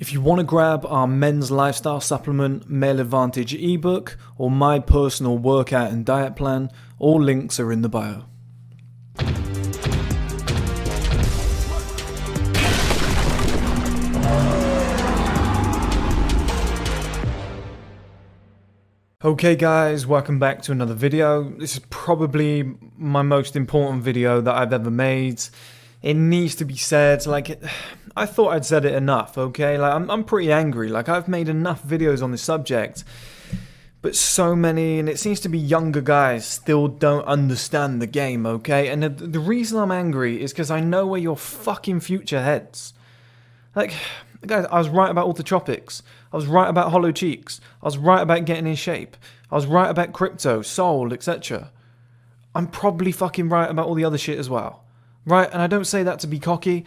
If you want to grab our men's lifestyle supplement, Male Advantage ebook, or my personal workout and diet plan, all links are in the bio. Okay guys, welcome back to another video. This is probably my most important video that I've ever made. It needs to be said, I thought I'd said it enough, okay? I'm pretty angry, I've made enough videos on this subject, but so many, and it seems to be younger guys, still don't understand the game, okay? And the reason I'm angry is because I know where your fucking future heads. Guys, I was right about all the tropics. I was right about hollow cheeks. I was right about getting in shape. I was right about crypto, soul, etc. I'm probably fucking right about all the other shit as well. Right? And I don't say that to be cocky,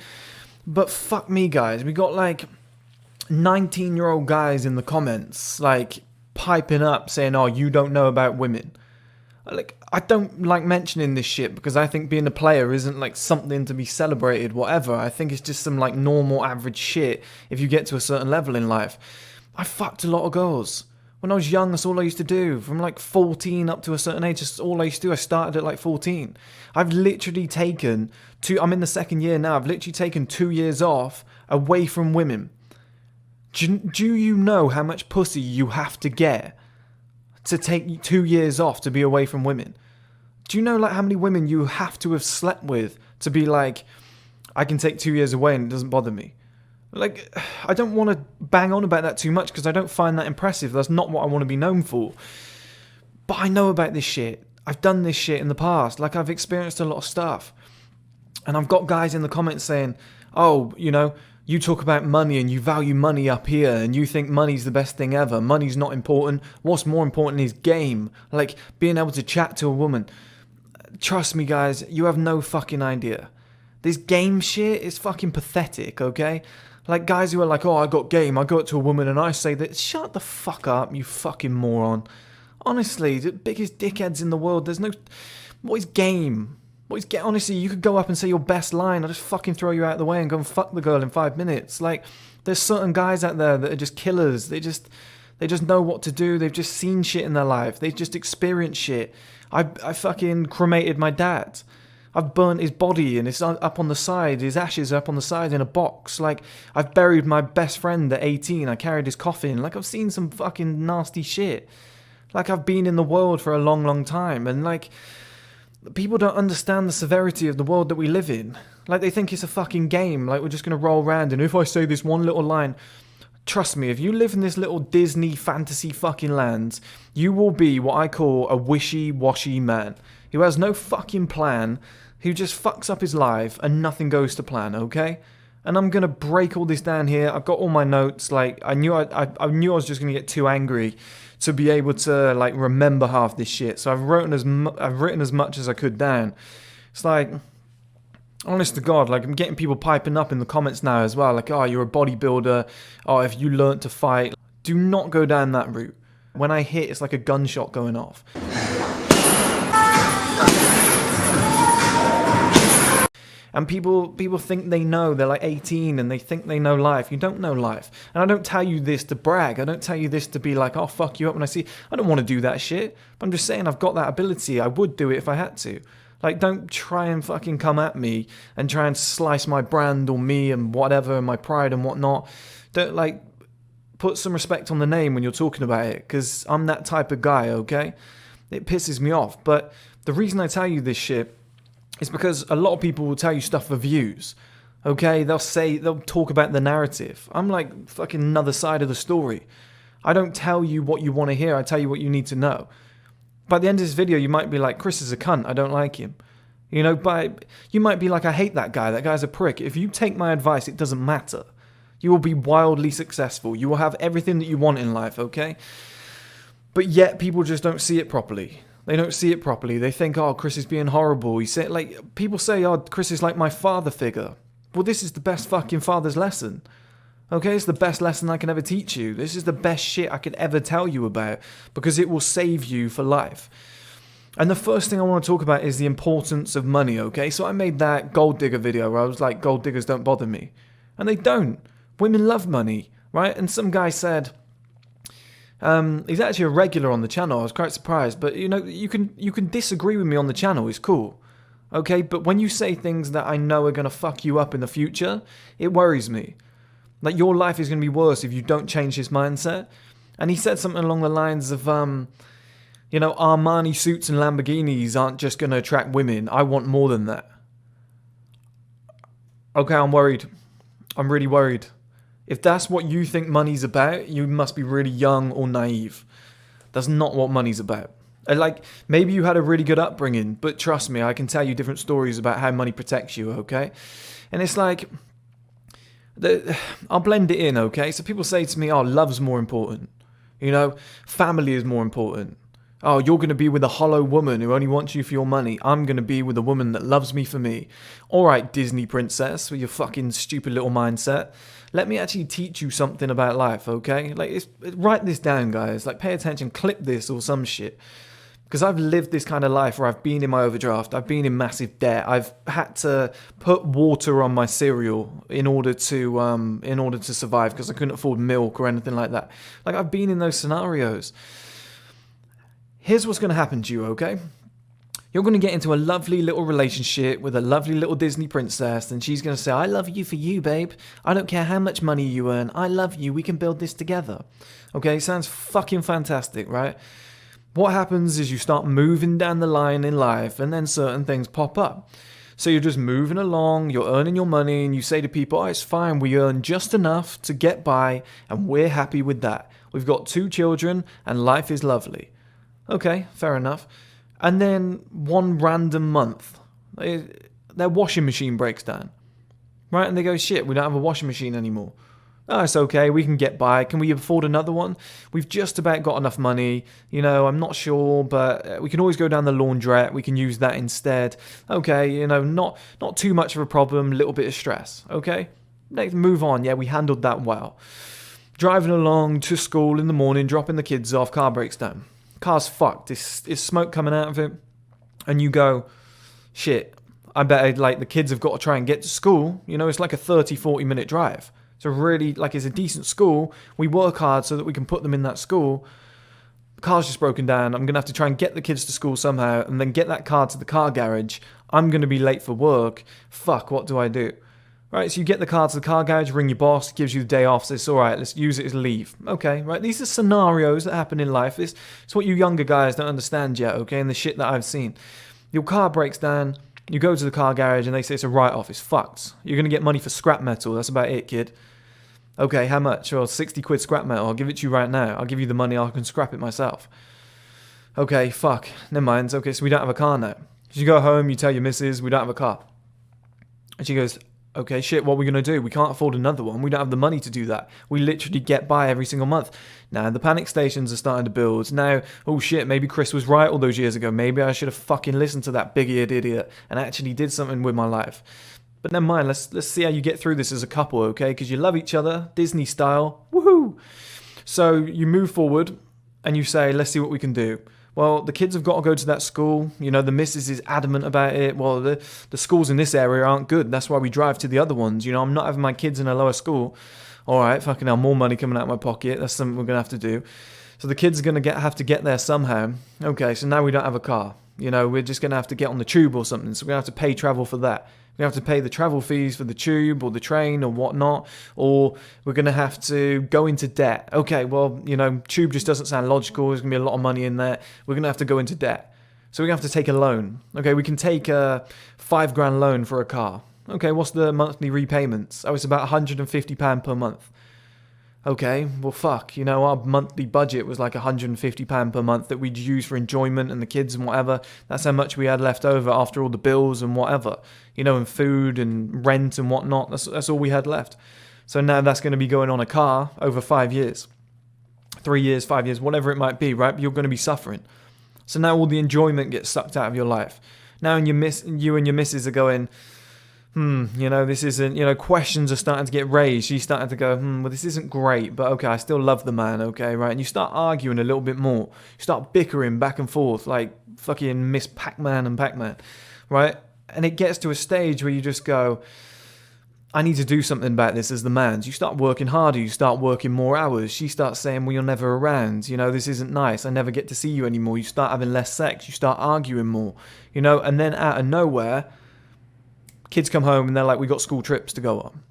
but fuck me, guys. We got 19-year-old guys in the comments, piping up saying, oh, you don't know about women. I don't like mentioning this shit because I think being a player isn't something to be celebrated, whatever. I think it's just some normal average shit if you get to a certain level in life. I fucked a lot of girls. When I was young, that's all I used to do. From 14 up to a certain age, that's all I used to do. I started at 14. I've literally taken I'm in the second year now, I've literally taken 2 years off away from women. Do you know how much pussy you have to get to take 2 years off to be away from women? Do you know how many women you have to have slept with to be I can take 2 years away and it doesn't bother me? I don't want to bang on about that too much because I don't find that impressive. That's not what I want to be known for. But I know about this shit. I've done this shit in the past. I've experienced a lot of stuff. And I've got guys in the comments saying, oh, you talk about money and you value money up here and you think money's the best thing ever. Money's not important. What's more important is game. Being able to chat to a woman. Trust me, guys, you have no fucking idea. This game shit is fucking pathetic, okay? Guys who are oh, I got game, I go up to a woman and I say that, shut the fuck up, you fucking moron. Honestly, the biggest dickheads in the world, what is game? Honestly, you could go up and say your best line, I'll just fucking throw you out of the way and go and fuck the girl in 5 minutes. There's certain guys out there that are just killers, they just know what to do, they've just seen shit in their life, they've just experienced shit. I fucking cremated my dad. I've burnt his body and it's up on the side, his ashes are up on the side in a box. I've buried my best friend at 18, I carried his coffin. I've seen some fucking nasty shit. I've been in the world for a long, long time. And people don't understand the severity of the world that we live in. They think it's a fucking game. We're just going to roll around and if I say this one little line, trust me, if you live in this little Disney fantasy fucking land, you will be what I call a wishy-washy man. Who has no fucking plan, who just fucks up his life and nothing goes to plan, okay? And I'm gonna break all this down here. I've got all my notes. I knew I was just gonna get too angry to be able to remember half this shit. So I've written as much as I could down. It's honest to God, I'm getting people piping up in the comments now as well. Oh, you're a bodybuilder. Oh, if you learnt to fight. Do not go down that route. When I hit, it's like a gunshot going off. And people think they know, they're 18 and they think they know life. You don't know life. And I don't tell you this to brag. I don't tell you this to be oh, fuck you up when I see. I don't want to do that shit. But I'm just saying I've got that ability. I would do it if I had to. Don't try and fucking come at me and try and slice my brand or me and whatever, and my pride and whatnot. Don't put some respect on the name when you're talking about it, because I'm that type of guy, okay? It pisses me off. But the reason I tell you this shit is because a lot of people will tell you stuff for views, okay? They'll talk about the narrative. I'm fucking another side of the story. I don't tell you what you want to hear, I tell you what you need to know. By the end of this video, you might be Chris is a cunt, I don't like him. But you might be I hate that guy's a prick. If you take my advice, it doesn't matter. You will be wildly successful. You will have everything that you want in life, okay? But yet, people just don't see it properly. They don't see it properly. They think, oh, Chris is being horrible. People say, oh, Chris is like my father figure. Well, this is the best fucking father's lesson. Okay, it's the best lesson I can ever teach you. This is the best shit I could ever tell you about because it will save you for life. And the first thing I want to talk about is the importance of money, okay? So I made that gold digger video where I was gold diggers don't bother me. And they don't. Women love money. right? And some guy said, he's actually a regular on the channel. I was quite surprised, but you know, you can disagree with me on the channel. It's cool, okay? But when you say things that I know are gonna fuck you up in the future, it worries me. Like, your life is gonna be worse if you don't change this mindset. And he said something along the lines of, you know, Armani suits and Lamborghinis aren't just gonna attract women. I want more than that. Okay, I'm worried. I'm really worried. If that's what you think money's about, you must be really young or naive. That's not what money's about. Like, maybe you had a really good upbringing, but trust me, I can tell you different stories about how money protects you, okay? And it's like, I'll blend it in, okay? So people say to me, oh, love's more important. You know, family is more important. Oh, you're going to be with a hollow woman who only wants you for your money. I'm going to be with a woman that loves me for me. All right, Disney princess, with your fucking stupid little mindset. Let me actually teach you something about life, okay? Like, write this down, guys. Like, pay attention, clip this or some shit. Because I've lived this kind of life where I've been in my overdraft. I've been in massive debt. I've had to put water on my cereal in order to survive because I couldn't afford milk or anything like that. Like, I've been in those scenarios. Here's what's going to happen to you, okay? You're going to get into a lovely little relationship with a lovely little Disney princess, and she's going to say, I love you for you, babe. I don't care how much money you earn. I love you. We can build this together. Okay, sounds fucking fantastic, right? What happens is you start moving down the line in life, and then certain things pop up. So you're just moving along, you're earning your money, and you say to people, oh, it's fine, we earn just enough to get by, and we're happy with that. We've got 2 children, and life is lovely. Okay, fair enough. And then one random month, their washing machine breaks down. Right? And they go, shit, we don't have a washing machine anymore. Oh, it's okay, we can get by. Can we afford another one? We've just about got enough money. You know, I'm not sure, but we can always go down the laundrette. We can use that instead. Okay, you know, not too much of a problem, little bit of stress. Okay? Let's move on. Yeah, we handled that well. Driving along to school in the morning, dropping the kids off, car breaks down. Car's fucked. It's smoke coming out of it. And you go, shit, I bet like the kids have got to try and get to school. You know, it's like a 30, 40-minute drive. So really, like, it's a decent school. We work hard so that we can put them in that school. The car's just broken down. I'm going to have to try and get the kids to school somehow and then get that car to the car garage. I'm going to be late for work. Fuck, what do I do? Right, so you get the car to the car garage, ring your boss, gives you the day off, says, all right, let's use it as leave. Okay, right, these are scenarios that happen in life. It's what you younger guys don't understand yet, okay, and the shit that I've seen. Your car breaks down, you go to the car garage, and they say it's a write-off, it's fucked. You're going to get money for scrap metal, that's about it, kid. Okay, how much? Well, 60 quid scrap metal, I'll give it to you right now. I'll give you the money, I can scrap it myself. Okay, fuck, never mind. Okay, so we don't have a car now. So you go home, you tell your missus, we don't have a car. And she goes, okay, shit, what are we going to do? We can't afford another one. We don't have the money to do that. We literally get by every single month. Now, the panic stations are starting to build. Now, oh shit, maybe Chris was right all those years ago. Maybe I should have fucking listened to that big-eared idiot and actually did something with my life. But never mind, let's see how you get through this as a couple, okay? Because you love each other, Disney style. Woohoo! So you move forward and you say, let's see what we can do. Well, the kids have got to go to that school. You know, the missus is adamant about it. Well, the schools in this area aren't good. That's why we drive to the other ones. You know, I'm not having my kids in a lower school. All right, fucking hell, more money coming out of my pocket. That's something we're going to have to do. So the kids are going to have to get there somehow. Okay, so now we don't have a car. You know, we're just going to have to get on the tube or something. So we're going to have to pay travel for that. We're going to have to pay the travel fees for the tube or the train or whatnot, or we're going to have to go into debt. Okay, well, you know, tube just doesn't sound logical. There's going to be a lot of money in there. We're going to have to go into debt. So we're going to have to take a loan. Okay, we can take a £5,000 loan for a car. Okay, what's the monthly repayments? Oh, it's about £150 per month. Okay, well, fuck, you know, our monthly budget was like £150 per month that we'd use for enjoyment and the kids and whatever. That's how much we had left over after all the bills and whatever, you know, and food and rent and whatnot. That's all we had left. So now that's going to be going on a car over 5 years, 3 years, 5 years, whatever it might be, right? But you're going to be suffering. So now all the enjoyment gets sucked out of your life. Now you and your missus are going, you know, this isn't, you know, questions are starting to get raised. She's starting to go, well, this isn't great, but okay, I still love the man, okay, right? And you start arguing a little bit more. You start bickering back and forth like fucking Miss Pac-Man and Pac-Man, right? And it gets to a stage where you just go, I need to do something about this as the man. So you start working harder, you start working more hours. She starts saying, well, you're never around. You know, this isn't nice. I never get to see you anymore. You start having less sex. You start arguing more, you know, and then out of nowhere, kids come home and they're like, we got school trips to go on.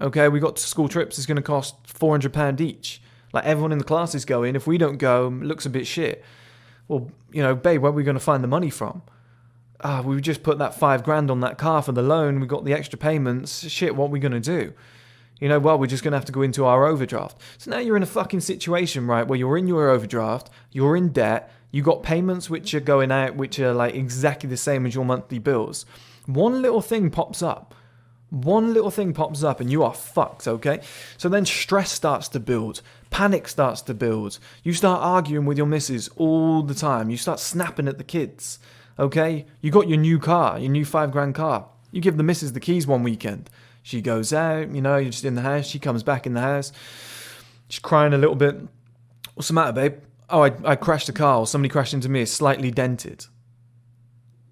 Okay, we got school trips. It's going to cost £400 each. Like, everyone in the class is going. If we don't go, it looks a bit shit. Well, you know, babe, where are we going to find the money from? We just put that £5,000 on that car for the loan. We got the extra payments. Shit, what are we going to do? You know, well, we're just going to have to go into our overdraft. So now you're in a fucking situation, right, where you're in your overdraft, you're in debt, you got payments which are going out, which are like exactly the same as your monthly bills. One little thing pops up. And you are fucked, okay? So then stress starts to build. Panic starts to build. You start arguing with your missus all the time. You start snapping at the kids. Okay, you got your new car, your new £5,000 car. You give the missus the keys one weekend. She goes out, you know, you're just in the house. She comes back in the house. She's crying a little bit. What's the matter, babe? Oh, I crashed the car, or somebody crashed into me. It's slightly dented.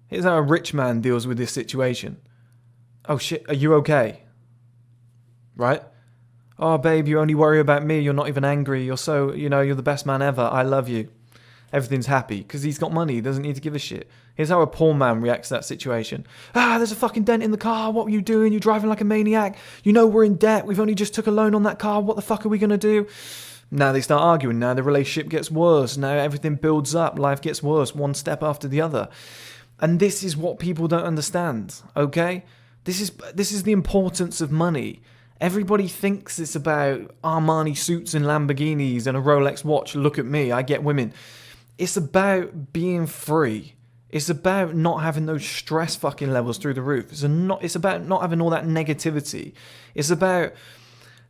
Here's how a rich man deals with this situation. Oh shit, are you okay? Right? Oh, babe, you only worry about me. You're not even angry. You're so, you know, you're the best man ever. I love you. Everything's happy because he's got money. He doesn't need to give a shit. Here's how a poor man reacts to that situation. There's a fucking dent in the car. What were you doing? You're driving like a maniac. You know we're in debt. We've only just took a loan on that car. What the fuck are we going to do? Now they start arguing. Now the relationship gets worse. Now everything builds up. Life gets worse, one step after the other. And this is what people don't understand, okay? This is the importance of money. Everybody thinks it's about Armani suits and Lamborghinis and a Rolex watch. Look at me, I get women. It's about being free. It's about not having those stress fucking levels through the roof. It's about not having all that negativity. It's about,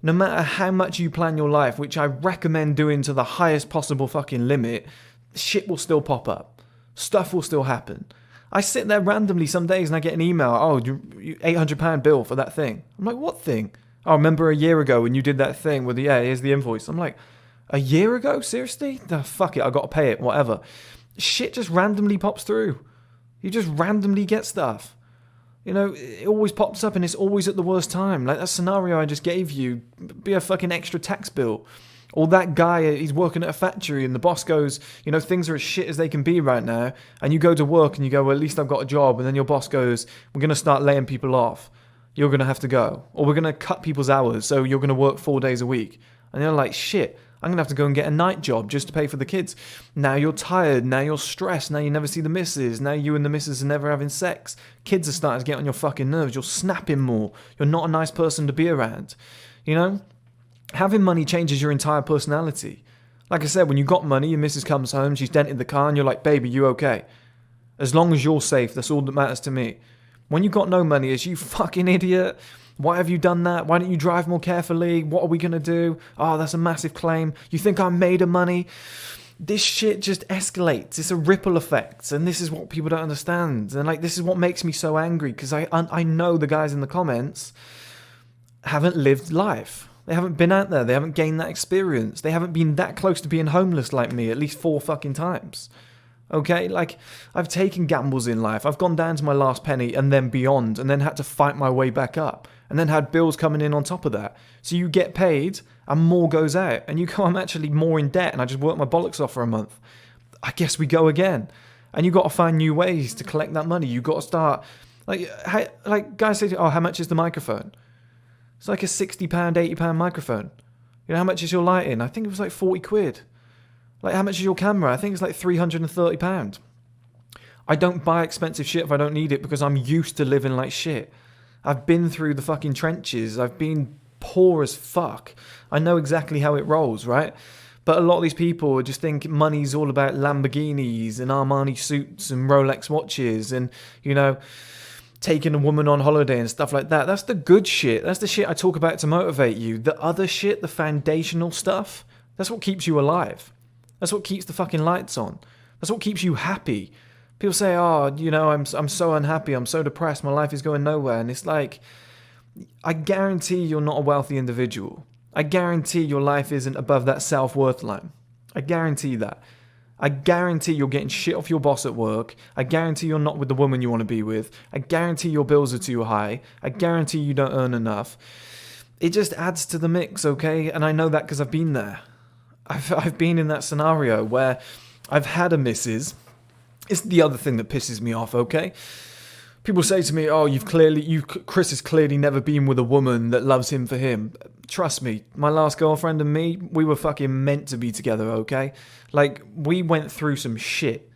no matter how much you plan your life, which I recommend doing to the highest possible fucking limit, shit will still pop up. Stuff will still happen. I sit there randomly some days and I get an email, oh, £800 bill for that thing. I'm like, what thing? Oh, remember a year ago when you did that thing with here's the invoice. I'm like, a year ago? Seriously? No, fuck it, I got to pay it, whatever. Shit just randomly pops through. You just randomly get stuff. You know, it always pops up and it's always at the worst time. Like that scenario I just gave you, be a fucking extra tax bill. Or that guy, he's working at a factory and the boss goes, you know, things are as shit as they can be right now. And you go to work and you go, well, at least I've got a job. And then your boss goes, we're going to start laying people off. You're going to have to go. Or we're going to cut people's hours, so you're going to work 4 days a week. And you're like, shit. I'm going to have to go and get a night job just to pay for the kids. Now you're tired. Now you're stressed. Now you never see the missus. Now you and the missus are never having sex. Kids are starting to get on your fucking nerves. You're snapping more. You're not a nice person to be around. You know? Having money changes your entire personality. Like I said, when you got money, your missus comes home, she's dented the car, and you're like, baby, you okay? As long as you're safe, that's all that matters to me. When you got no money, it's you fucking idiot. Why have you done that? Why don't you drive more carefully? What are we going to do? Oh, that's a massive claim. You think I'm made of money? This shit just escalates. It's a ripple effect. And this is what people don't understand. And like, this is what makes me so angry. Because I know the guys in the comments haven't lived life. They haven't been out there. They haven't gained that experience. They haven't been that close to being homeless like me at least 4 fucking times. Okay, like, I've taken gambles in life. I've gone down to my last penny and then beyond, and then had to fight my way back up, and then had bills coming in on top of that. So you get paid, and more goes out, and you go, I'm actually more in debt, and I just worked my bollocks off for a month. I guess we go again. And you got to find new ways to collect that money. You got to start, like guys say, oh, how much is the microphone? It's like a £60, £80 microphone. You know, how much is your lighting? I think it was like 40 quid. Like, how much is your camera? I think it's like £330. I don't buy expensive shit if I don't need it because I'm used to living like shit. I've been through the fucking trenches. I've been poor as fuck. I know exactly how it rolls, right? But a lot of these people just think money's all about Lamborghinis and Armani suits and Rolex watches and, you know, taking a woman on holiday and stuff like that. That's the good shit. That's the shit I talk about to motivate you. The other shit, the foundational stuff, that's what keeps you alive. That's what keeps the fucking lights on. That's what keeps you happy. People say, oh, you know, I'm so unhappy. I'm so depressed. My life is going nowhere. And it's like, I guarantee you're not a wealthy individual. I guarantee your life isn't above that self-worth line. I guarantee that. I guarantee you're getting shit off your boss at work. I guarantee you're not with the woman you want to be with. I guarantee your bills are too high. I guarantee you don't earn enough. It just adds to the mix, okay? And I know that because I've been there. I've been in that scenario where I've had a missus. It's the other thing that pisses me off, okay? People say to me, oh, Chris has clearly never been with a woman that loves him for him. Trust me, my last girlfriend and me, we were fucking meant to be together, okay? Like, we went through some shit.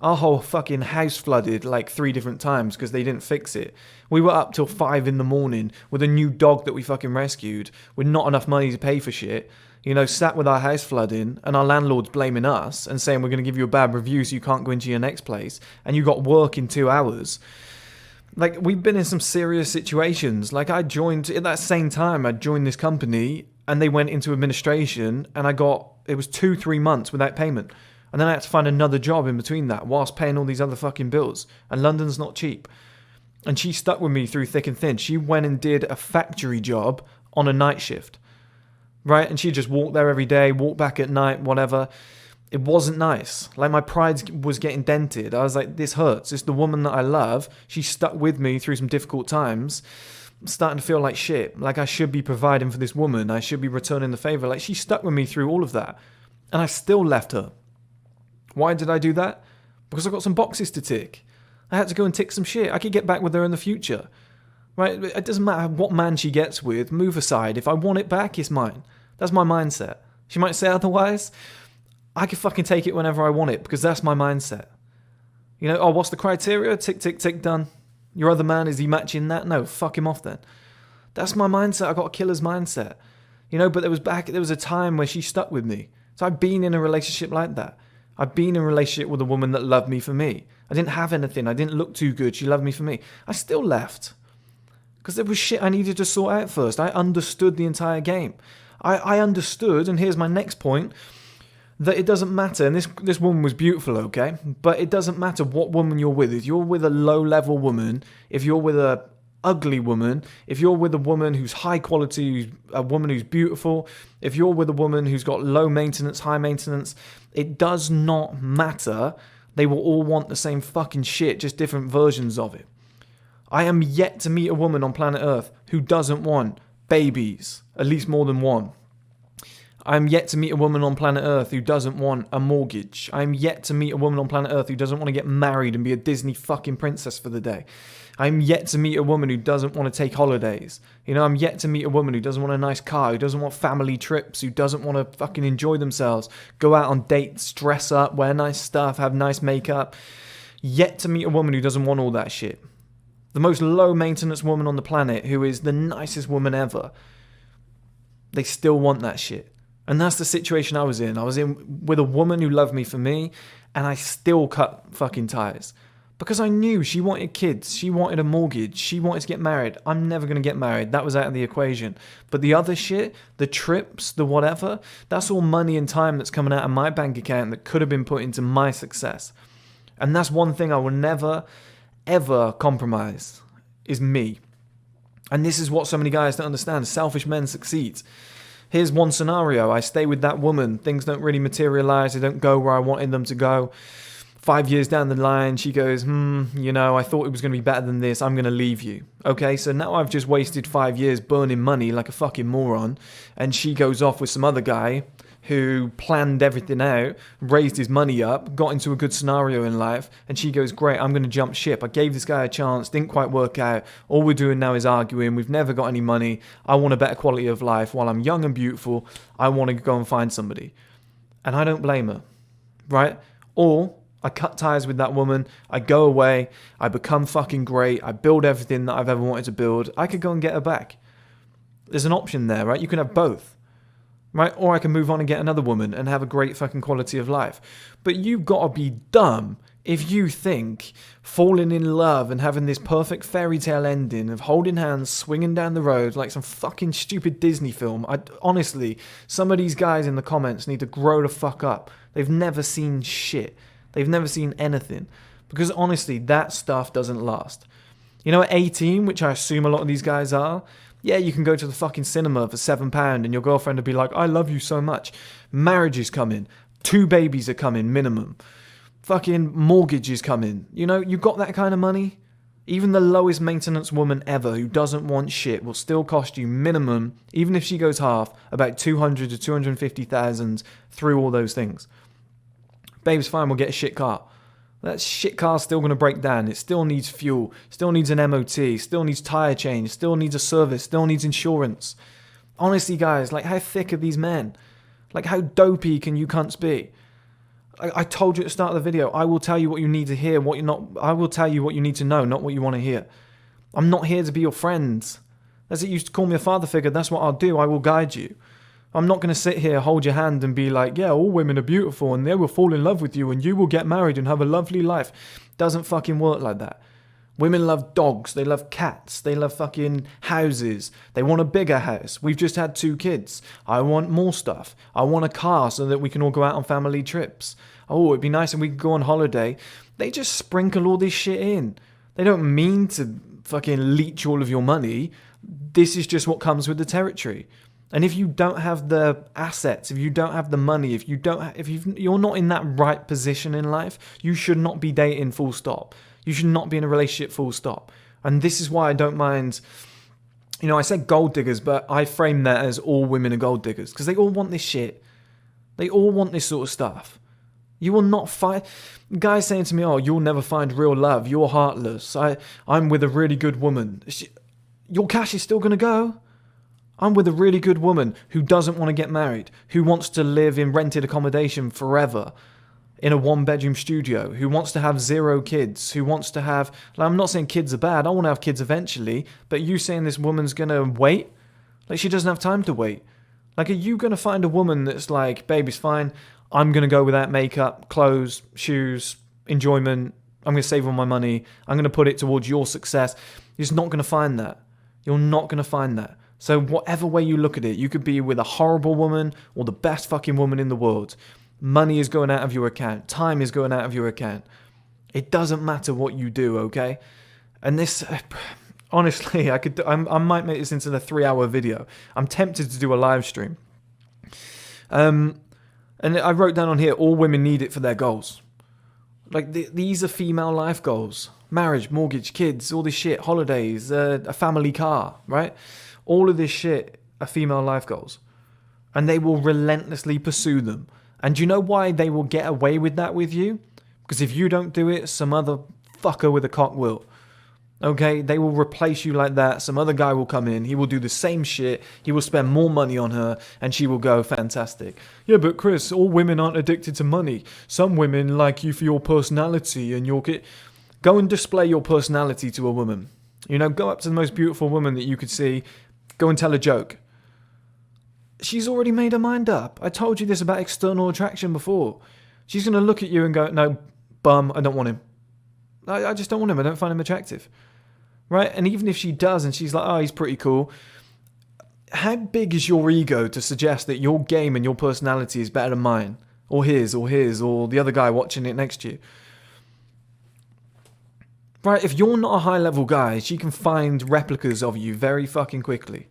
Our whole fucking house flooded like 3 different times because they didn't fix it. We were up till 5 in the morning with a new dog that we fucking rescued with not enough money to pay for shit. You know, sat with our house flooding and our landlord's blaming us and saying we're going to give you a bad review so you can't go into your next place. And you got work in 2 hours. Like, we've been in some serious situations. Like, at that same time, I joined this company and they went into administration and it was 2-3 months without payment. And then I had to find another job in between that whilst paying all these other fucking bills. And London's not cheap. And she stuck with me through thick and thin. She went and did a factory job on a night shift. Right? And she just walked there every day, walked back at night, whatever. It wasn't nice. Like, my pride was getting dented. I was like, this hurts. It's the woman that I love. She stuck with me through some difficult times. I'm starting to feel like shit. Like, I should be providing for this woman. I should be returning the favor. Like, she stuck with me through all of that. And I still left her. Why did I do that? Because I got some boxes to tick. I had to go and tick some shit. I could get back with her in the future. Right? It doesn't matter what man she gets with. Move aside. If I want it back, it's mine. That's my mindset. She might say otherwise. I can fucking take it whenever I want it because that's my mindset. You know, oh, what's the criteria? Tick, tick, tick, done. Your other man, is he matching that? No, fuck him off then. That's my mindset. I got a killer's mindset. You know, but there was a time where she stuck with me. So I've been in a relationship like that. I've been in a relationship with a woman that loved me for me. I didn't have anything. I didn't look too good. She loved me for me. I still left. Because there was shit I needed to sort out first. I understood the entire game. I understood, and here's my next point, that it doesn't matter, and this woman was beautiful, okay? But it doesn't matter what woman you're with. If you're with a low-level woman, if you're with a ugly woman, if you're with a woman who's high quality, a woman who's beautiful, if you're with a woman who's got low maintenance, high maintenance, it does not matter. They will all want the same fucking shit, just different versions of it. I am yet to meet a woman on planet Earth who doesn't want babies, at least more than one. I'm yet to meet a woman on planet Earth who doesn't want a mortgage. I'm yet to meet a woman on planet Earth who doesn't want to get married and be a Disney fucking princess for the day. I'm yet to meet a woman who doesn't want to take holidays. You know, I'm yet to meet a woman who doesn't want a nice car, who doesn't want family trips, who doesn't want to fucking enjoy themselves, go out on dates, dress up, wear nice stuff, have nice makeup. Yet to meet a woman who doesn't want all that shit. The most low maintenance woman on the planet who is the nicest woman ever. They still want that shit. And that's the situation I was in. I was in with a woman who loved me for me, and I still cut fucking ties. Because I knew she wanted kids, she wanted a mortgage, she wanted to get married. I'm never going to get married. That was out of the equation. But the other shit, the trips, the whatever, that's all money and time that's coming out of my bank account that could have been put into my success. And that's one thing I will never, ever compromise, is me. And this is what so many guys don't understand. Selfish men succeed. Here's one scenario. I stay with that woman. Things don't really materialize. They don't go where I wanted them to go. 5 years down the line, she goes, you know, I thought it was going to be better than this. I'm going to leave you. Okay, so now I've just wasted 5 years burning money like a fucking moron. And she goes off with some other guy who planned everything out, raised his money up, got into a good scenario in life. And she goes, great, I'm going to jump ship. I gave this guy a chance, didn't quite work out. All we're doing now is arguing. We've never got any money. I want a better quality of life. While I'm young and beautiful, I want to go and find somebody. And I don't blame her, right? Or I cut ties with that woman, I go away, I become fucking great, I build everything that I've ever wanted to build. I could go and get her back. There's an option there, right? You can have both, right? Or I can move on and get another woman and have a great fucking quality of life. But you've got to be dumb if you think falling in love and having this perfect fairy tale ending of holding hands, swinging down the road like some fucking stupid Disney film. Honestly, some of these guys in the comments need to grow the fuck up. They've never seen shit. They've never seen anything. Because honestly, that stuff doesn't last. You know, at 18, which I assume a lot of these guys are, yeah, you can go to the fucking cinema for £7 and your girlfriend will be like, I love you so much. Marriage is coming. 2 babies are coming, minimum. Fucking mortgage is coming. You know, you got that kind of money? Even the lowest maintenance woman ever who doesn't want shit will still cost you minimum, even if she goes half, about 200 to 250,000 through all those things. Babe's fine, we'll get a shit car. That shit car's still going to break down. It still needs fuel, still needs an MOT, still needs tyre change, still needs a service, still needs insurance. Honestly, guys, like, how thick are these men? Like, how dopey can you cunts be? I told you at the start of the video, I will tell you what you need to hear, what you're not. I will tell you what you need to know, not what you want to hear. I'm not here to be your friend. As it used to call me a father figure, that's what I'll do. I will guide you. I'm not going to sit here, hold your hand and be like, yeah, all women are beautiful and they will fall in love with you and you will get married and have a lovely life. Doesn't fucking work like that. Women love dogs, they love cats, they love fucking houses, they want a bigger house. We've just had 2 kids. I want more stuff. I want a car so that we can all go out on family trips. Oh, it'd be nice if we could go on holiday. They just sprinkle all this shit in. They don't mean to fucking leech all of your money. This is just what comes with the territory. And if you don't have the assets, if you don't have the money, if you're not in that right position in life, you should not be dating, full stop. You should not be in a relationship, full stop. And this is why I don't mind, you know, I said gold diggers, but I frame that as all women are gold diggers. Because they all want this shit. They all want this sort of stuff. You will not find... Guys saying to me, oh, you'll never find real love. You're heartless. I'm with a really good woman. Your cash is still going to go. I'm with a really good woman who doesn't want to get married, who wants to live in rented accommodation forever, in a 1-bedroom studio, who wants to have 0 kids, who wants to have... Like, I'm not saying kids are bad, I want to have kids eventually, but you saying this woman's going to wait? Like, she doesn't have time to wait. Like, are you going to find a woman that's like, babe, it's fine, I'm going to go without makeup, clothes, shoes, enjoyment, I'm going to save all my money, I'm going to put it towards your success? You're just not going to find that. You're not going to find that. So whatever way you look at it, you could be with a horrible woman or the best fucking woman in the world. Money is going out of your account. Time is going out of your account. It doesn't matter what you do, okay? And this, honestly, I might make this into the 3-hour video. I'm tempted to do a live stream. And I wrote down on here, all women need it for their goals. Like, these are female life goals. Marriage, mortgage, kids, all this shit, holidays, a family car, right? All of this shit are female life goals. And they will relentlessly pursue them. And do you know why they will get away with that with you? Because if you don't do it, some other fucker with a cock will. Okay? They will replace you like that. Some other guy will come in. He will do the same shit. He will spend more money on her. And she will go, fantastic. Yeah, but Chris, all women aren't addicted to money. Some women like you for your personality and your... Go and display your personality to a woman. You know, go up to the most beautiful woman that you could see. Go and tell a joke. She's already made her mind up. I told you this about external attraction before. She's going to look at you and go, no, bum, I don't want him. I just don't want him. I don't find him attractive. Right? And even if she does and she's like, oh, he's pretty cool. How big is your ego to suggest that your game and your personality is better than mine? Or his, or the other guy watching it next to you? Right, if you're not a high-level guy, she can find replicas of you very fucking quickly.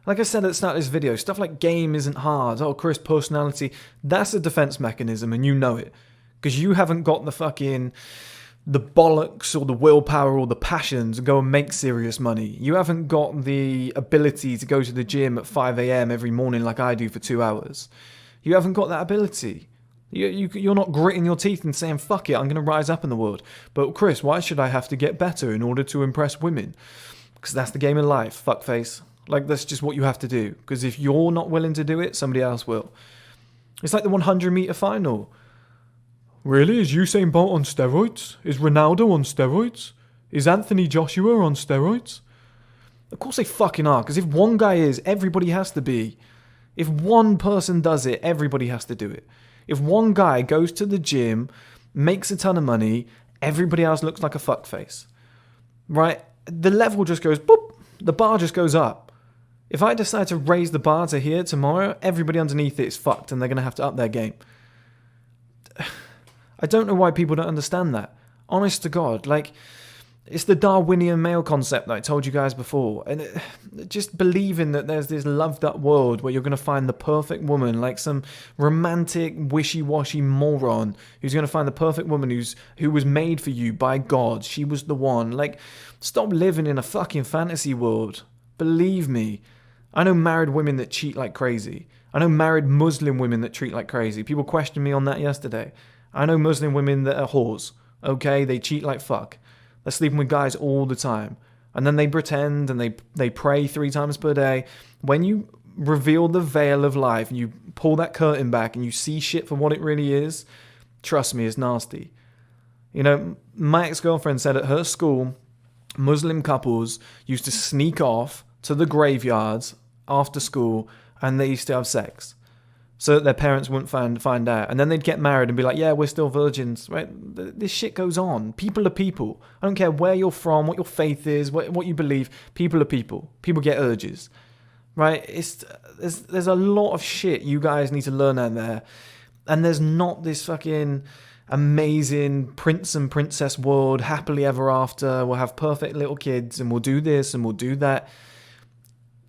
Like I said at the start of this video, stuff like game isn't hard. Oh, Chris, personality. That's a defense mechanism, and you know it. Because you haven't got the bollocks or the willpower or the passion to go and make serious money. You haven't got the ability to go to the gym at 5 a.m. every morning like I do for 2 hours. You haven't got that ability. You're not gritting your teeth and saying, fuck it, I'm going to rise up in the world. But Chris, why should I have to get better in order to impress women? Because that's the game of life, fuckface. Like, that's just what you have to do. Because if you're not willing to do it, somebody else will. It's like the 100-meter final. Really? Is Usain Bolt on steroids? Is Ronaldo on steroids? Is Anthony Joshua on steroids? Of course they fucking are. Because if one guy is, everybody has to be. If one person does it, everybody has to do it. If one guy goes to the gym, makes a ton of money, everybody else looks like a fuckface. Right? The level just goes, boop. The bar just goes up. If I decide to raise the bar to here tomorrow, everybody underneath it is fucked and they're going to have to up their game. I don't know why people don't understand that. Honest to God, like, It's the Darwinian male concept that I told you guys before. And just believing that there's this loved up world where you're going to find the perfect woman, like some romantic, wishy-washy moron who's going to find the perfect woman who was made for you by God. She was the one. Like, stop living in a fucking fantasy world. Believe me. I know married women that cheat like crazy. I know married Muslim women that treat like crazy. People questioned me on that yesterday. I know Muslim women that are whores. Okay? They cheat like fuck. They're sleeping with guys all the time. And then they pretend and they pray 3 times per day. When you reveal the veil of life and you pull that curtain back and you see shit for what it really is, trust me, it's nasty. You know, my ex-girlfriend said at her school, Muslim couples used to sneak off to the graveyards after school and they used to have sex so that their parents wouldn't find out. And then they'd get married and be like, yeah, we're still virgins, right? This shit goes on. People are people. I don't care where you're from, what your faith is, what you believe. People are people. People get urges, right? There's a lot of shit you guys need to learn out there. And there's not this fucking amazing prince and princess world, happily ever after. We'll have perfect little kids and we'll do this and we'll do that.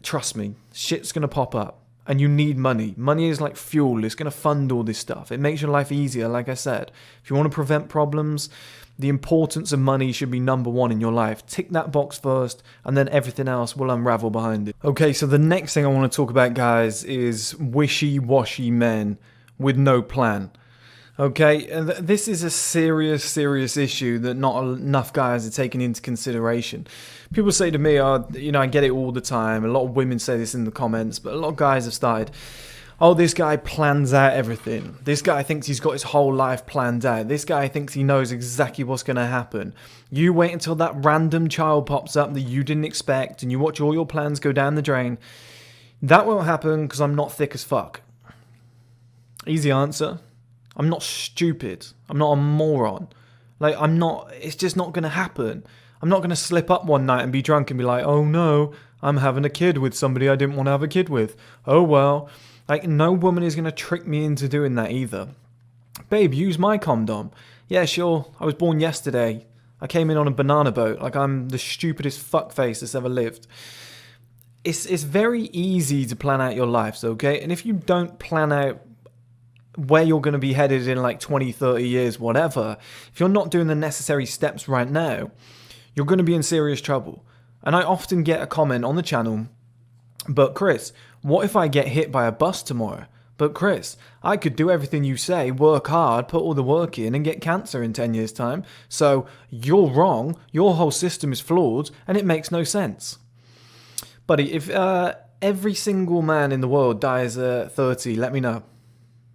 Trust me, shit's going to pop up. And you need money. Money is like fuel. It's going to fund all this stuff. It makes your life easier, like I said. If you want to prevent problems, the importance of money should be number 1 in your life. Tick that box first, and then everything else will unravel behind it. Okay, so the next thing I want to talk about, guys, is wishy-washy men with no plan. Okay, and this is a serious issue that not enough guys are taking into consideration. People say to me, I get it all the time. A lot of women say this in the comments, but a lot of guys have started, this guy plans out everything. This guy thinks he's got his whole life planned out. This guy thinks he knows exactly what's going to happen. You wait until that random child pops up that you didn't expect, and you watch all your plans go down the drain. That won't happen because I'm not thick as fuck. Easy answer. I'm not stupid. I'm not a moron. It's just not going to happen. I'm not going to slip up one night and be drunk and be like, oh no, I'm having a kid with somebody I didn't want to have a kid with. Oh well. No woman is going to trick me into doing that either. Babe, use my condom. Yeah, sure. I was born yesterday. I came in on a banana boat. I'm the stupidest fuckface that's ever lived. It's very easy to plan out your lives, okay? And if you don't plan out where you're going to be headed in 20, 30 years, whatever, if you're not doing the necessary steps right now, you're going to be in serious trouble. And I often get a comment on the channel, but Chris, what if I get hit by a bus tomorrow? But Chris, I could do everything you say, work hard, put all the work in, and get cancer in 10 years' time. So you're wrong, your whole system is flawed, and it makes no sense. Buddy, if every single man in the world dies at 30, let me know.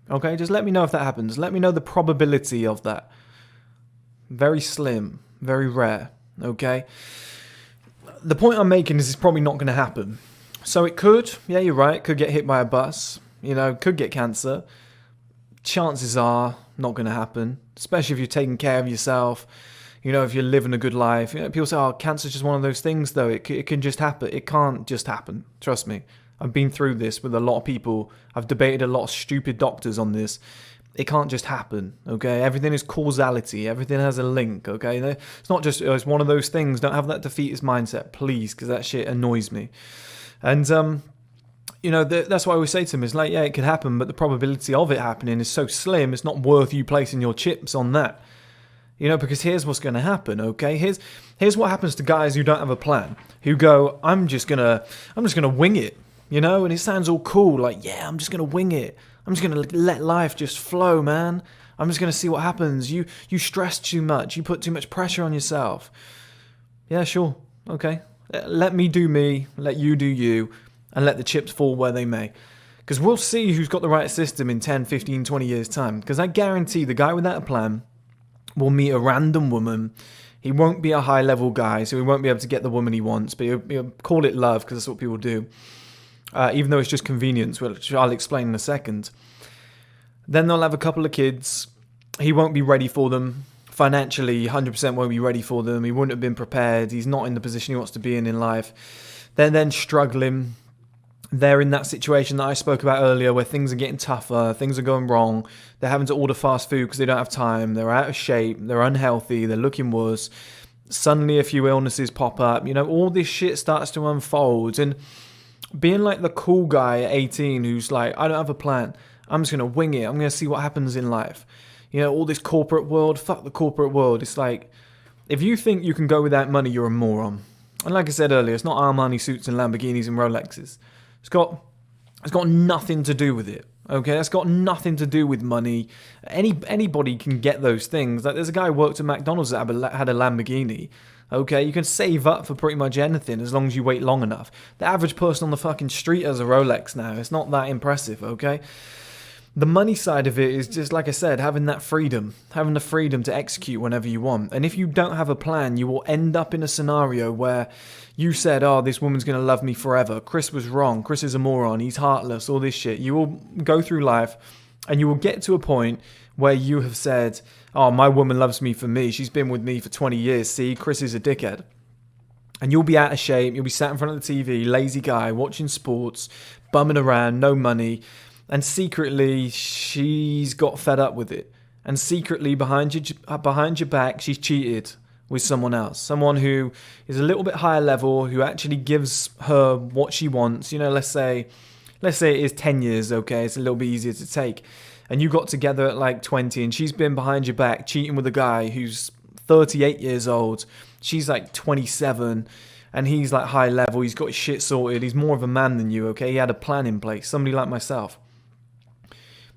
Okay, just let me know if that happens. Let me know the probability of that. Very slim, very rare, okay? The point I'm making is it's probably not going to happen. So it could, yeah, you're right, could get hit by a bus, could get cancer. Chances are not going to happen, especially if you're taking care of yourself, if you're living a good life. People say, cancer's just one of those things, though. It can just happen. It can't just happen. Trust me. I've been through this with a lot of people. I've debated a lot of stupid doctors on this. It can't just happen, okay? Everything is causality. Everything has a link, okay? It's not just, it's one of those things. Don't have that defeatist mindset, please, because that shit annoys me. And, that's why I always say to them, it's yeah, it could happen, but the probability of it happening is so slim, it's not worth you placing your chips on that. Because here's what's going to happen, okay? Here's what happens to guys who don't have a plan, who go, I'm just gonna wing it. And it sounds all cool, I'm just going to wing it. I'm just going to let life just flow, man. I'm just going to see what happens. You stress too much. You put too much pressure on yourself. Yeah, sure. Okay. Let me do me, let you do you, and let the chips fall where they may. Because we'll see who's got the right system in 10, 15, 20 years' time. Because I guarantee the guy without a plan will meet a random woman. He won't be a high-level guy, so he won't be able to get the woman he wants, but he'll call it love, because that's what people do. Even though it's just convenience, which I'll explain in a second. Then they'll have a couple of kids. He won't be ready for them. Financially, 100% won't be ready for them. He wouldn't have been prepared. He's not in the position he wants to be in life. They're then struggling. They're in that situation that I spoke about earlier where things are getting tougher, things are going wrong. They're having to order fast food because they don't have time. They're out of shape. They're unhealthy. They're looking worse. Suddenly a few illnesses pop up, all this shit starts to unfold. And being like the cool guy at 18 who's like, I don't have a plan, I'm just going to wing it, I'm going to see what happens in life. All this corporate world, fuck the corporate world. It's like, if you think you can go without money, you're a moron. And like I said earlier, it's not Armani suits and Lamborghinis and Rolexes. It's got nothing to do with it. Okay, it's got nothing to do with money. Anybody can get those things. Like, there's a guy who worked at McDonald's that had a Lamborghini. Okay, you can save up for pretty much anything as long as you wait long enough. The average person on the fucking street has a Rolex now. It's not that impressive, okay? The money side of it is just, like I said, having that freedom. Having the freedom to execute whenever you want. And if you don't have a plan, you will end up in a scenario where you said, oh, this woman's going to love me forever. Chris was wrong. Chris is a moron. He's heartless. All this shit. You will go through life and you will get to a point where you have said, oh, my woman loves me for me. She's been with me for 20 years. See, Chris is a dickhead. And you'll be out of shape. You'll be sat in front of the TV, lazy guy, watching sports, bumming around, no money. And secretly, she's got fed up with it. And secretly, behind your back, she's cheated with someone else. Someone who is a little bit higher level, who actually gives her what she wants. Let's say it is 10 years, okay? It's a little bit easier to take. And you got together at like 20, and she's been behind your back cheating with a guy who's 38 years old. She's like 27, and he's like high level. He's got his shit sorted. He's more of a man than you, okay? He had a plan in place. Somebody like myself.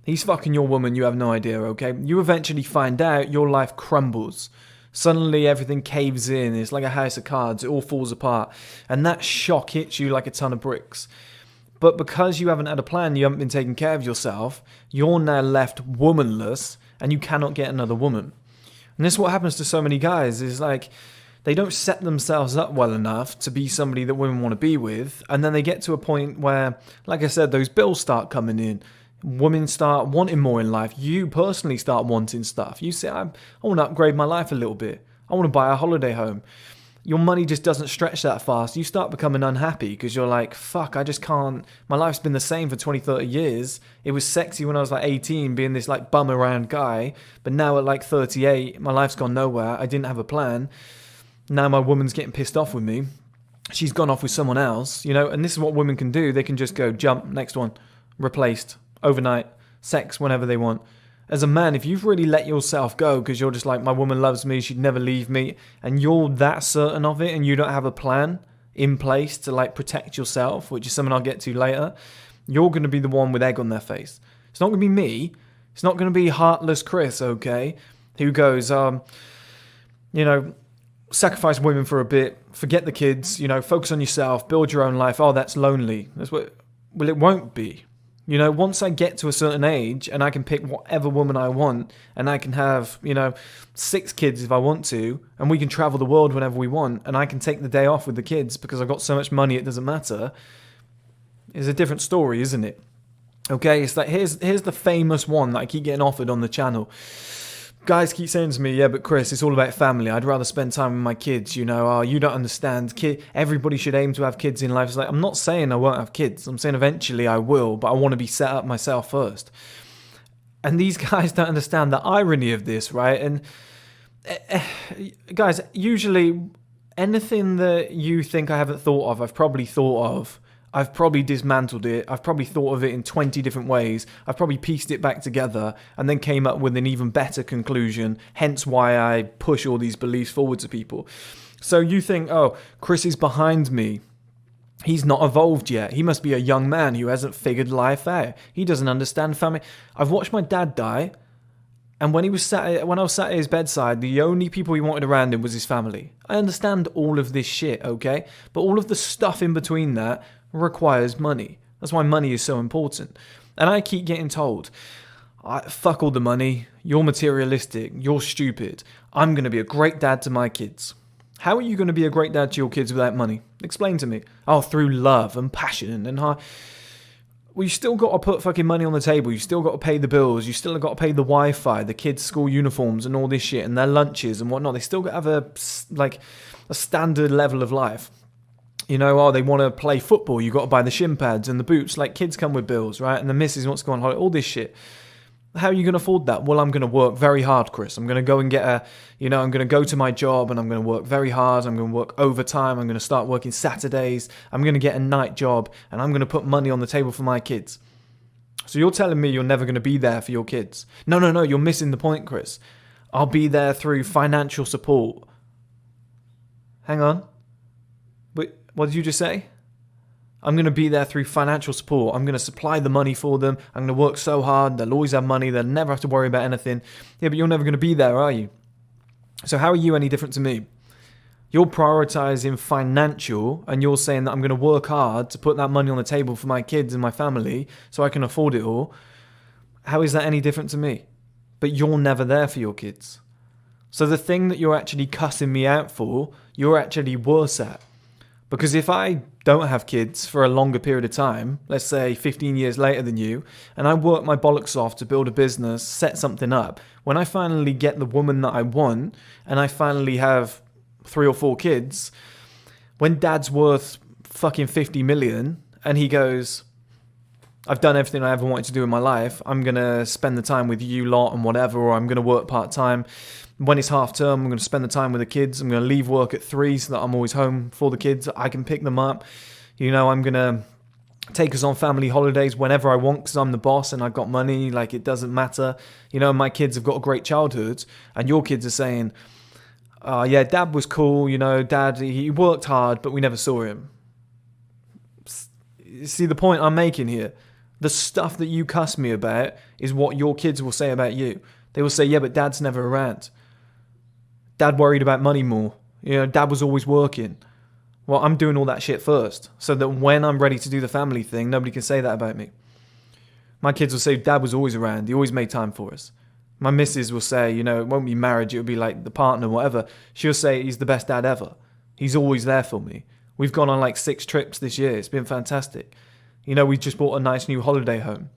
He's fucking your woman, you have no idea, okay? You eventually find out, your life crumbles. Suddenly everything caves in, it's like a house of cards, it all falls apart. And that shock hits you like a ton of bricks. But because you haven't had a plan, you haven't been taking care of yourself, you're now left womanless, and you cannot get another woman. And this is what happens to so many guys, is like, they don't set themselves up well enough to be somebody that women want to be with, and then they get to a point where, like I said, those bills start coming in. Women start wanting more in life. You personally start wanting stuff. You say, I want to upgrade my life a little bit. I want to buy a holiday home. Your money just doesn't stretch that fast. You start becoming unhappy because you're like, fuck, I just can't. My life's been the same for 20, 30 years. It was sexy when I was like 18, being this like bum around guy. But now at like 38, my life's gone nowhere. I didn't have a plan. Now my woman's getting pissed off with me. She's gone off with someone else, and this is what women can do. They can just go, jump, next one, replaced. Overnight, sex whenever they want. As a man, if you've really let yourself go because you're just like, my woman loves me, she'd never leave me, and you're that certain of it and you don't have a plan in place to like protect yourself, which is something I'll get to later, you're going to be the one with egg on their face. It's not going to be me. It's not going to be heartless Chris, okay, who goes, sacrifice women for a bit, forget the kids, focus on yourself, build your own life. Oh, that's lonely. Well, it won't be. Once I get to a certain age and I can pick whatever woman I want and I can have, 6 kids if I want to, and we can travel the world whenever we want, and I can take the day off with the kids because I've got so much money it doesn't matter, it's a different story, isn't it? Okay, it's like, here's the famous one that I keep getting offered on the channel. Guys keep saying to me, yeah, but Chris, it's all about family. I'd rather spend time with my kids, you don't understand. Everybody should aim to have kids in life. It's like, I'm not saying I won't have kids. I'm saying eventually I will, but I want to be set up myself first. And these guys don't understand the irony of this, right? And guys, usually anything that you think I haven't thought of, I've probably thought of. I've probably dismantled it. I've probably thought of it in 20 different ways. I've probably pieced it back together and then came up with an even better conclusion, hence why I push all these beliefs forward to people. So you think, oh, Chris is behind me. He's not evolved yet. He must be a young man who hasn't figured life out. He doesn't understand family. I've watched my dad die, and when I was sat at his bedside, the only people he wanted around him was his family. I understand all of this shit, okay? But all of the stuff in between that requires money. That's why money is so important. And I keep getting told, fuck all the money, you're materialistic, you're stupid, I'm going to be a great dad to my kids. How are you going to be a great dad to your kids without money? Explain to me. Oh, through love and passion and heart. Well, you still got to put fucking money on the table. You still got to pay the bills. You still got to pay the Wi-Fi, the kids' school uniforms and all this shit and their lunches and whatnot. They still got to have a standard level of life. They want to play football. You got to buy the shin pads and the boots. Like, kids come with bills, right? And the missus wants to go on holiday. All this shit. How are you going to afford that? Well, I'm going to work very hard, Chris. I'm going to go and get I'm going to go to my job and I'm going to work very hard. I'm going to work overtime. I'm going to start working Saturdays. I'm going to get a night job and I'm going to put money on the table for my kids. So you're telling me you're never going to be there for your kids? No, you're missing the point, Chris. I'll be there through financial support. Hang on. Wait, what did you just say? I'm going to be there through financial support. I'm going to supply the money for them. I'm going to work so hard. They'll always have money. They'll never have to worry about anything. Yeah, but you're never going to be there, are you? So how are you any different to me? You're prioritizing financial and you're saying that I'm going to work hard to put that money on the table for my kids and my family so I can afford it all. How is that any different to me? But you're never there for your kids. So the thing that you're actually cussing me out for, you're actually worse at. Because if I don't have kids for a longer period of time, let's say 15 years later than you, and I work my bollocks off to build a business, set something up, when I finally get the woman that I want, and I finally have 3 or 4 kids, when dad's worth fucking 50 million, and he goes, I've done everything I ever wanted to do in my life, I'm going to spend the time with you lot and whatever, or I'm going to work part-time. When it's half term, I'm going to spend the time with the kids. I'm going to leave work at 3 so that I'm always home for the kids. I can pick them up. I'm going to take us on family holidays whenever I want because I'm the boss and I've got money. Like, it doesn't matter. My kids have got a great childhood. And your kids are saying, yeah, dad was cool. Dad, he worked hard, but we never saw him. See the point I'm making here? The stuff that you cuss me about is what your kids will say about you. They will say, yeah, but dad's never around. Dad worried about money more. Dad was always working. Well, I'm doing all that shit first, so that when I'm ready to do the family thing, nobody can say that about me. My kids will say, Dad was always around. He always made time for us. My missus will say, it won't be marriage. It'll be like the partner, whatever. She'll say, he's the best dad ever. He's always there for me. We've gone on like 6 trips this year. It's been fantastic. We just bought a nice new holiday home.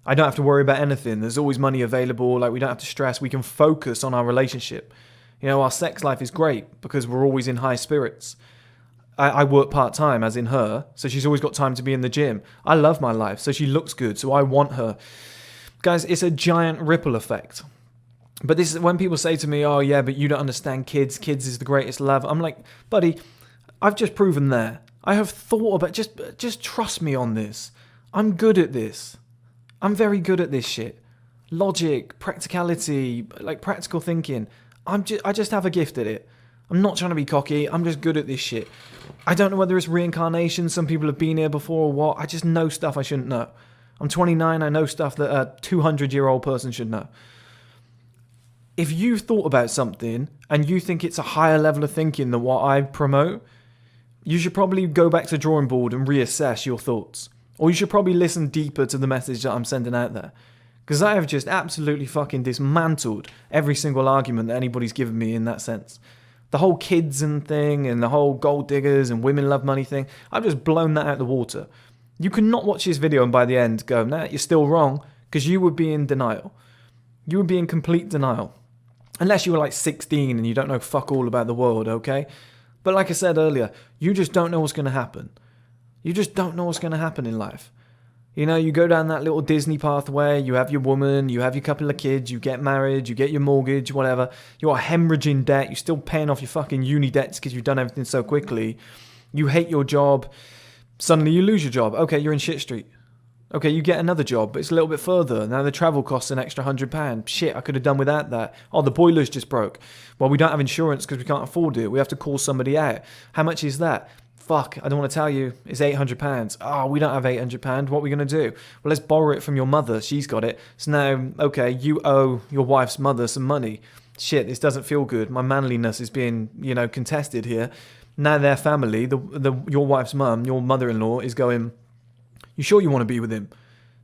I don't have to worry about anything. There's always money available. Like, we don't have to stress. We can focus on our relationship. Our sex life is great because we're always in high spirits. I work part-time, as in her, so she's always got time to be in the gym. I love my life, so she looks good, so I want her. Guys, it's a giant ripple effect. But this is when people say to me, oh yeah, but you don't understand kids. Kids is the greatest love. I'm like, buddy, I've just proven there. I have thought about, just trust me on this. I'm good at this. I'm very good at this shit. Logic, practicality, like practical thinking. I just have a gift at it. I'm not trying to be cocky. I'm just good at this shit. I don't know whether it's reincarnation. Some people have been here before or what. I just know stuff I shouldn't know. I'm 29. I know stuff that a 200-year-old person should know. If you've thought about something and you think it's a higher level of thinking than what I promote, you should probably go back to the drawing board and reassess your thoughts. Or you should probably listen deeper to the message that I'm sending out there. Because I have just absolutely fucking dismantled every single argument that anybody's given me in that sense. The whole kids and thing and the whole gold diggers and women love money thing, I've just blown that out of the water. You cannot watch this video and by the end go, nah, you're still wrong, because you would be in denial. You would be in complete denial. Unless you were like 16 and you don't know fuck all about the world, okay? But like I said earlier, you just don't know what's going to happen. You just don't know what's going to happen in life. You go down that little Disney pathway, you have your woman, you have your couple of kids, you get married, you get your mortgage, whatever. You are hemorrhaging debt, you're still paying off your fucking uni debts because you've done everything so quickly. You hate your job, suddenly you lose your job. Okay, you're in shit street. Okay, you get another job, but it's a little bit further. Now the travel costs an extra £100. Shit, I could have done without that. Oh, the boiler's just broke. Well, we don't have insurance because we can't afford it. We have to call somebody out. How much is that? Fuck, I don't want to tell you. It's £800. Oh, we don't have £800. What are we going to do? Well, let's borrow it from your mother. She's got it. So now, okay, you owe your wife's mother some money. Shit, this doesn't feel good. My manliness is being, contested here. Now their family, your wife's mum, your mother-in-law, is going, you sure you want to be with him?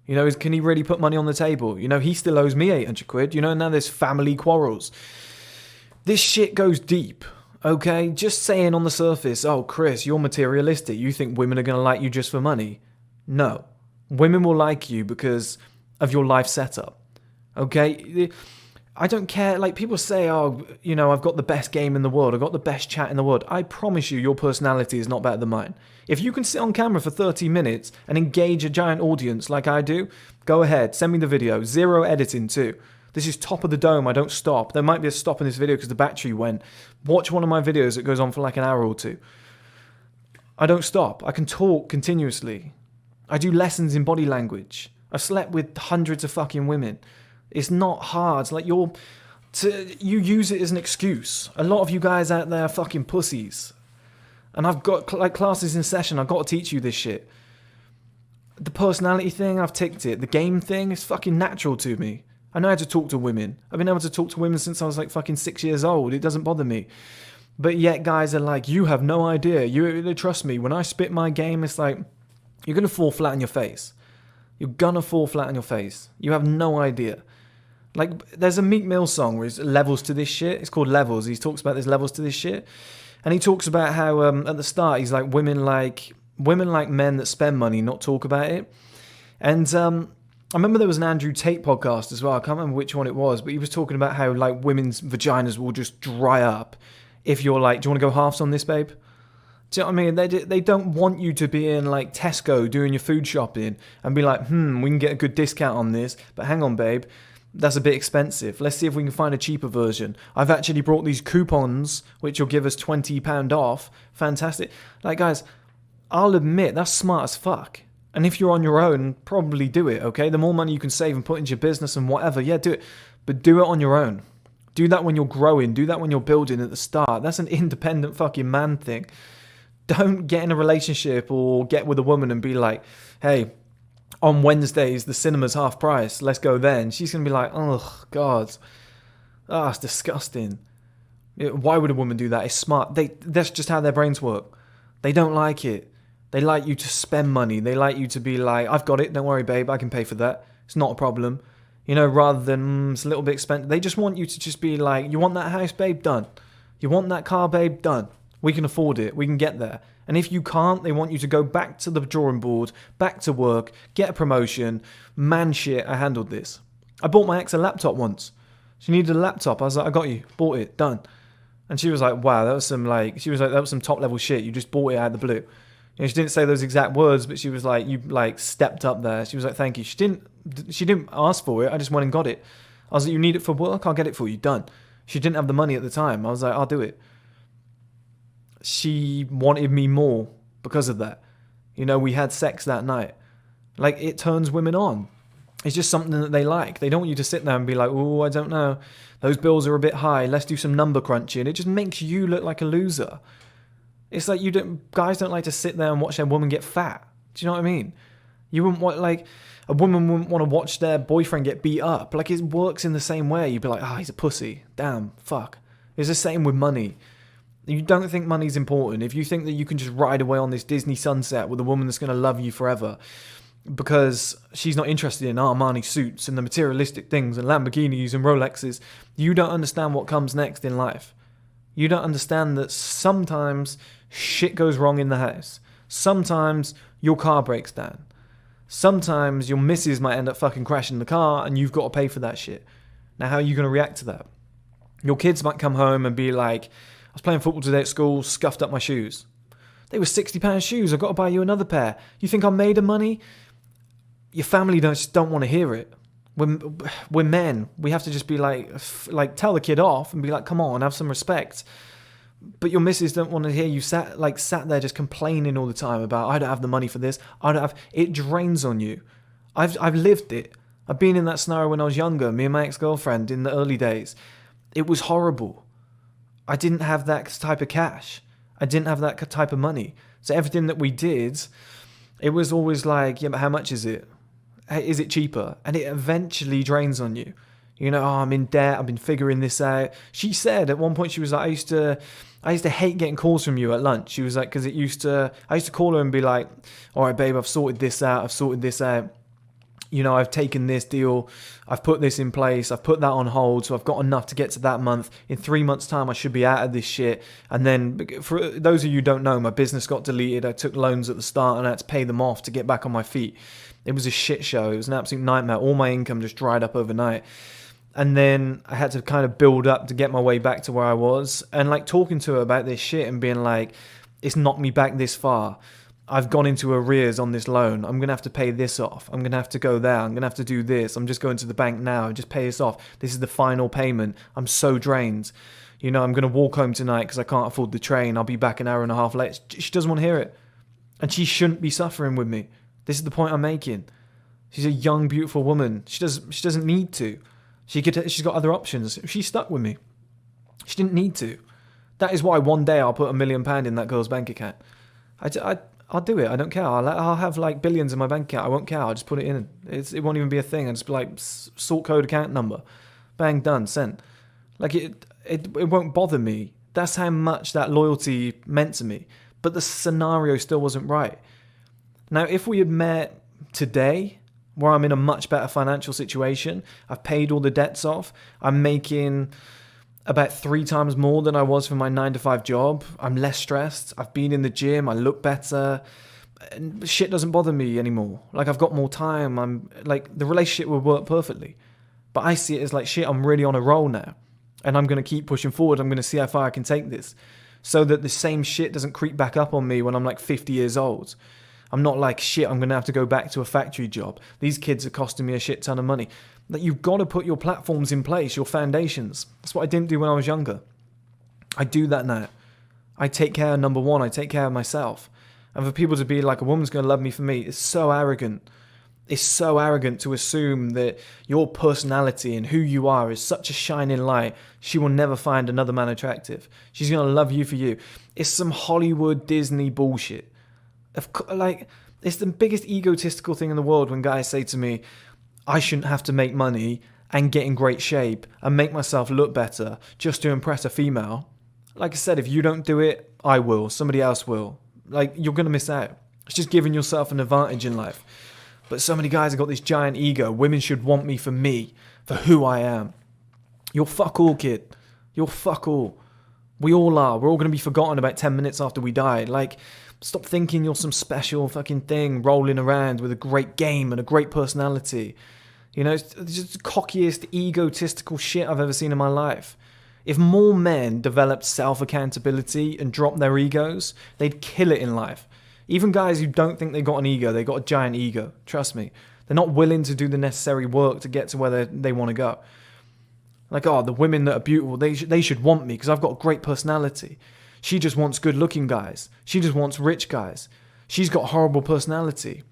Can he really put money on the table? He still owes me £800. Now there's family quarrels. This shit goes deep. Okay, just saying on the surface, oh, Chris, you're materialistic. You think women are going to like you just for money. No. Women will like you because of your life setup. Okay? I don't care. Like, people say, oh, I've got the best game in the world. I've got the best chat in the world. I promise you, your personality is not better than mine. If you can sit on camera for 30 minutes and engage a giant audience like I do, go ahead. Send me the video. 0 editing too. This is top of the dome. I don't stop. There might be a stop in this video because the battery went. Watch one of my videos that goes on for like an hour or two. I don't stop. I can talk continuously. I do lessons in body language. I've slept with hundreds of fucking women. It's not hard. Like, you use it as an excuse. A lot of you guys out there are fucking pussies. And I've got like classes in session. I've got to teach you this shit. The personality thing, I've ticked it. The game thing is fucking natural to me. I know how to talk to women. I've been able to talk to women since I was like fucking 6 years old. It doesn't bother me. But yet guys are like, you have no idea. You trust me. When I spit my game, it's like, you're going to fall flat on your face. You're going to fall flat on your face. You have no idea. Like, there's a Meek Mill song where it's levels to this shit. It's called Levels. He talks about there's levels to this shit. And he talks about how at the start, he's like, women like men that spend money, not talk about it. And I remember there was an Andrew Tate podcast as well. I can't remember which one it was, but he was talking about how like women's vaginas will just dry up if you're like, do you want to go halves on this, babe? Do you know what I mean? They don't want you to be in like Tesco doing your food shopping and be like, we can get a good discount on this, but hang on, babe, that's a bit expensive. Let's see if we can find a cheaper version. I've actually brought these coupons, which will give us £20 off. Fantastic. Like, guys, I'll admit, that's smart as fuck. And if you're on your own, probably do it, okay? The more money you can save and put into your business and whatever, yeah, do it. But do it on your own. Do that when you're growing. Do that when you're building at the start. That's an independent fucking man thing. Don't get in a relationship or get with a woman and be like, hey, on Wednesdays, the cinema's half price. Let's go then. She's going to be like, oh, God. Oh, it's disgusting. Why would a woman do that? It's smart. That's just how their brains work. They don't like it. They like you to spend money. They like you to be like, I've got it. Don't worry, babe. I can pay for that. It's not a problem. Rather than, it's a little bit expensive. They just want you to just be like, you want that house, babe? Done. You want that car, babe? Done. We can afford it. We can get there. And if you can't, they want you to go back to the drawing board, back to work, get a promotion. Man, shit, I handled this. I bought my ex a laptop once. She needed a laptop. I was like, I got you. Bought it. Done. And she was like, wow, that was some top level shit. You just bought it out of the blue. She didn't say those exact words, but she was like, you like stepped up there. She was like, thank you. She didn't ask for it. I just went and got it. I was like, you need it for work? I'll get it for you. Done. She didn't have the money at the time. I was like, I'll do it. She wanted me more because of that. We had sex that night. Like, it turns women on. It's just something that they like. They don't want you to sit there and be like, oh, I don't know. Those bills are a bit high. Let's do some number crunching. It just makes you look like a loser. It's like guys don't like to sit there and watch their woman get fat. Do you know what I mean? You wouldn't want, like, a woman wouldn't want to watch their boyfriend get beat up. Like, it works in the same way. You'd be like, oh, he's a pussy. Damn, fuck. It's the same with money. You don't think money's important. If you think that you can just ride away on this Disney sunset with a woman that's going to love you forever because she's not interested in Armani suits and the materialistic things and Lamborghinis and Rolexes, you don't understand what comes next in life. You don't understand that sometimes shit goes wrong in the house. Sometimes your car breaks down. Sometimes your missus might end up fucking crashing the car and you've got to pay for that shit. Now, how are you going to react to that? Your kids might come home and be like, I was playing football today at school, scuffed up my shoes. They were £60 shoes. I've got to buy you another pair. You think I'm made of money? Your family just don't want to hear it. We're men. We have to just be like tell the kid off and be like, come on, have some respect. But your missus don't want to hear you sat there just complaining all the time about, I don't have the money for this. It drains on you. I've lived it. I've been in that scenario when I was younger, me and my ex-girlfriend in the early days. It was horrible. I didn't have that type of cash. I didn't have that type of money. So everything that we did, it was always like, yeah, but how much is it? Is it cheaper? And it eventually drains on you. I'm in debt. I've been figuring this out. She said at one point, she was like, I used to hate getting calls from you at lunch. She was like, because I used to call her and be like, all right, babe, I've sorted this out. I've taken this deal, I've put this in place, I've put that on hold, so I've got enough to get to that month. In 3 months' time, I should be out of this shit. And then, for those of you who don't know, my business got deleted. I took loans at the start and I had to pay them off to get back on my feet. It was a shit show. It was an absolute nightmare. All my income just dried up overnight. And then I had to kind of build up to get my way back to where I was. And like talking to her about this shit and being like, it's knocked me back this far. I've gone into arrears on this loan. I'm going to have to pay this off. I'm going to have to go there. I'm going to have to do this. I'm just going to the bank now and just pay this off. This is the final payment. I'm so drained. You know, I'm going to walk home tonight because I can't afford the train. I'll be back an hour and a half late. She doesn't want to hear it. And she shouldn't be suffering with me. This is the point I'm making. She's a young, beautiful woman. She doesn't need to. She's got other options. She's stuck with me. She didn't need to. That is why one day I'll put £1 million in that girl's bank account. I'll do it. I don't care. I'll have like billions in my bank account. I won't care. I'll just put it in. It won't even be a thing. I'll just be like, sort code account number. Bang, done, sent. Like it won't bother me. That's how much that loyalty meant to me. But the scenario still wasn't right. Now, if we had met today, where I'm in a much better financial situation, I've paid all the debts off, I'm making about 3 times more than I was for my 9-to-5 job, I'm less stressed, I've been in the gym, I look better, and shit doesn't bother me anymore. Like, I've got more time, I'm like, the relationship would work perfectly. But I see it as like, shit, I'm really on a roll now, and I'm going to keep pushing forward. I'm going to see how far I can take this, so that the same shit doesn't creep back up on me when I'm like 50 years old. I'm not like, shit, I'm going to have to go back to a factory job. These kids are costing me a shit ton of money. Like, you've got to put your platforms in place, your foundations. That's what I didn't do when I was younger. I do that now. I take care of number one. I take care of myself. And for people to be like, a woman's going to love me for me, it's so arrogant. It's so arrogant to assume that your personality and who you are is such a shining light. She will never find another man attractive. She's going to love you for you. It's some Hollywood Disney bullshit. Like, it's the biggest egotistical thing in the world when guys say to me, I shouldn't have to make money and get in great shape and make myself look better just to impress a female. Like I said, if you don't do it, I will. Somebody else will. Like, you're going to miss out. It's just giving yourself an advantage in life. But so many guys have got this giant ego. Women should want me, for who I am. You're fuck all, kid. You're fuck all. We all are. We're all going to be forgotten about 10 minutes after we die. Like, stop thinking you're some special fucking thing rolling around with a great game and a great personality. You know, it's just the cockiest, egotistical shit I've ever seen in my life. If more men developed self-accountability and dropped their egos, they'd kill it in life. Even guys who don't think they got an ego, they got a giant ego. Trust me. They're not willing to do the necessary work to get to where they want to go. Like, oh, the women that are beautiful, they should want me because I've got a great personality. She just wants good-looking guys. She just wants rich guys. She's got horrible personality.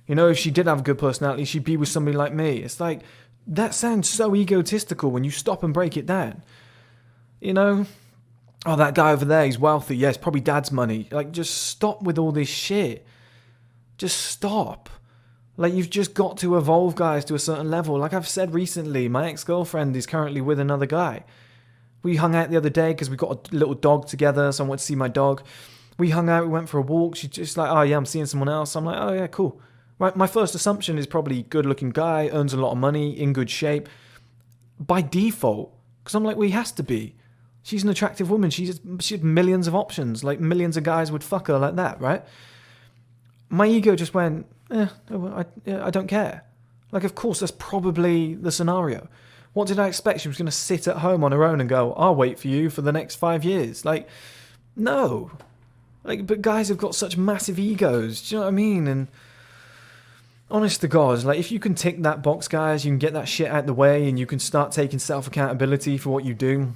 You know, if she did have a good personality, she'd be with somebody like me. It's like, that sounds so egotistical when you stop and break it down. You know? Oh, that guy over there, he's wealthy. Yeah, it's probably dad's money. Like, just stop with all this shit. Just stop. Like, you've just got to evolve guys to a certain level. Like I've said recently, my ex-girlfriend is currently with another guy. We hung out the other day because we got a little dog together, so I went to see my dog. We hung out, we went for a walk. She's just like, oh yeah, I'm seeing someone else. I'm like, oh yeah, cool. Right, my first assumption is probably good-looking guy, earns a lot of money, in good shape. By default, because I'm like, well, he has to be. She's an attractive woman. She had millions of options. Like, millions of guys would fuck her like that, right? My ego just went, I don't care. Like, of course, that's probably the scenario. What did I expect? She was going to sit at home on her own and go, I'll wait for you for the next 5 years. Like, no. Like, but guys have got such massive egos. Do you know what I mean? And honest to God, like, if you can tick that box, guys, you can get that shit out the way and you can start taking self-accountability for what you do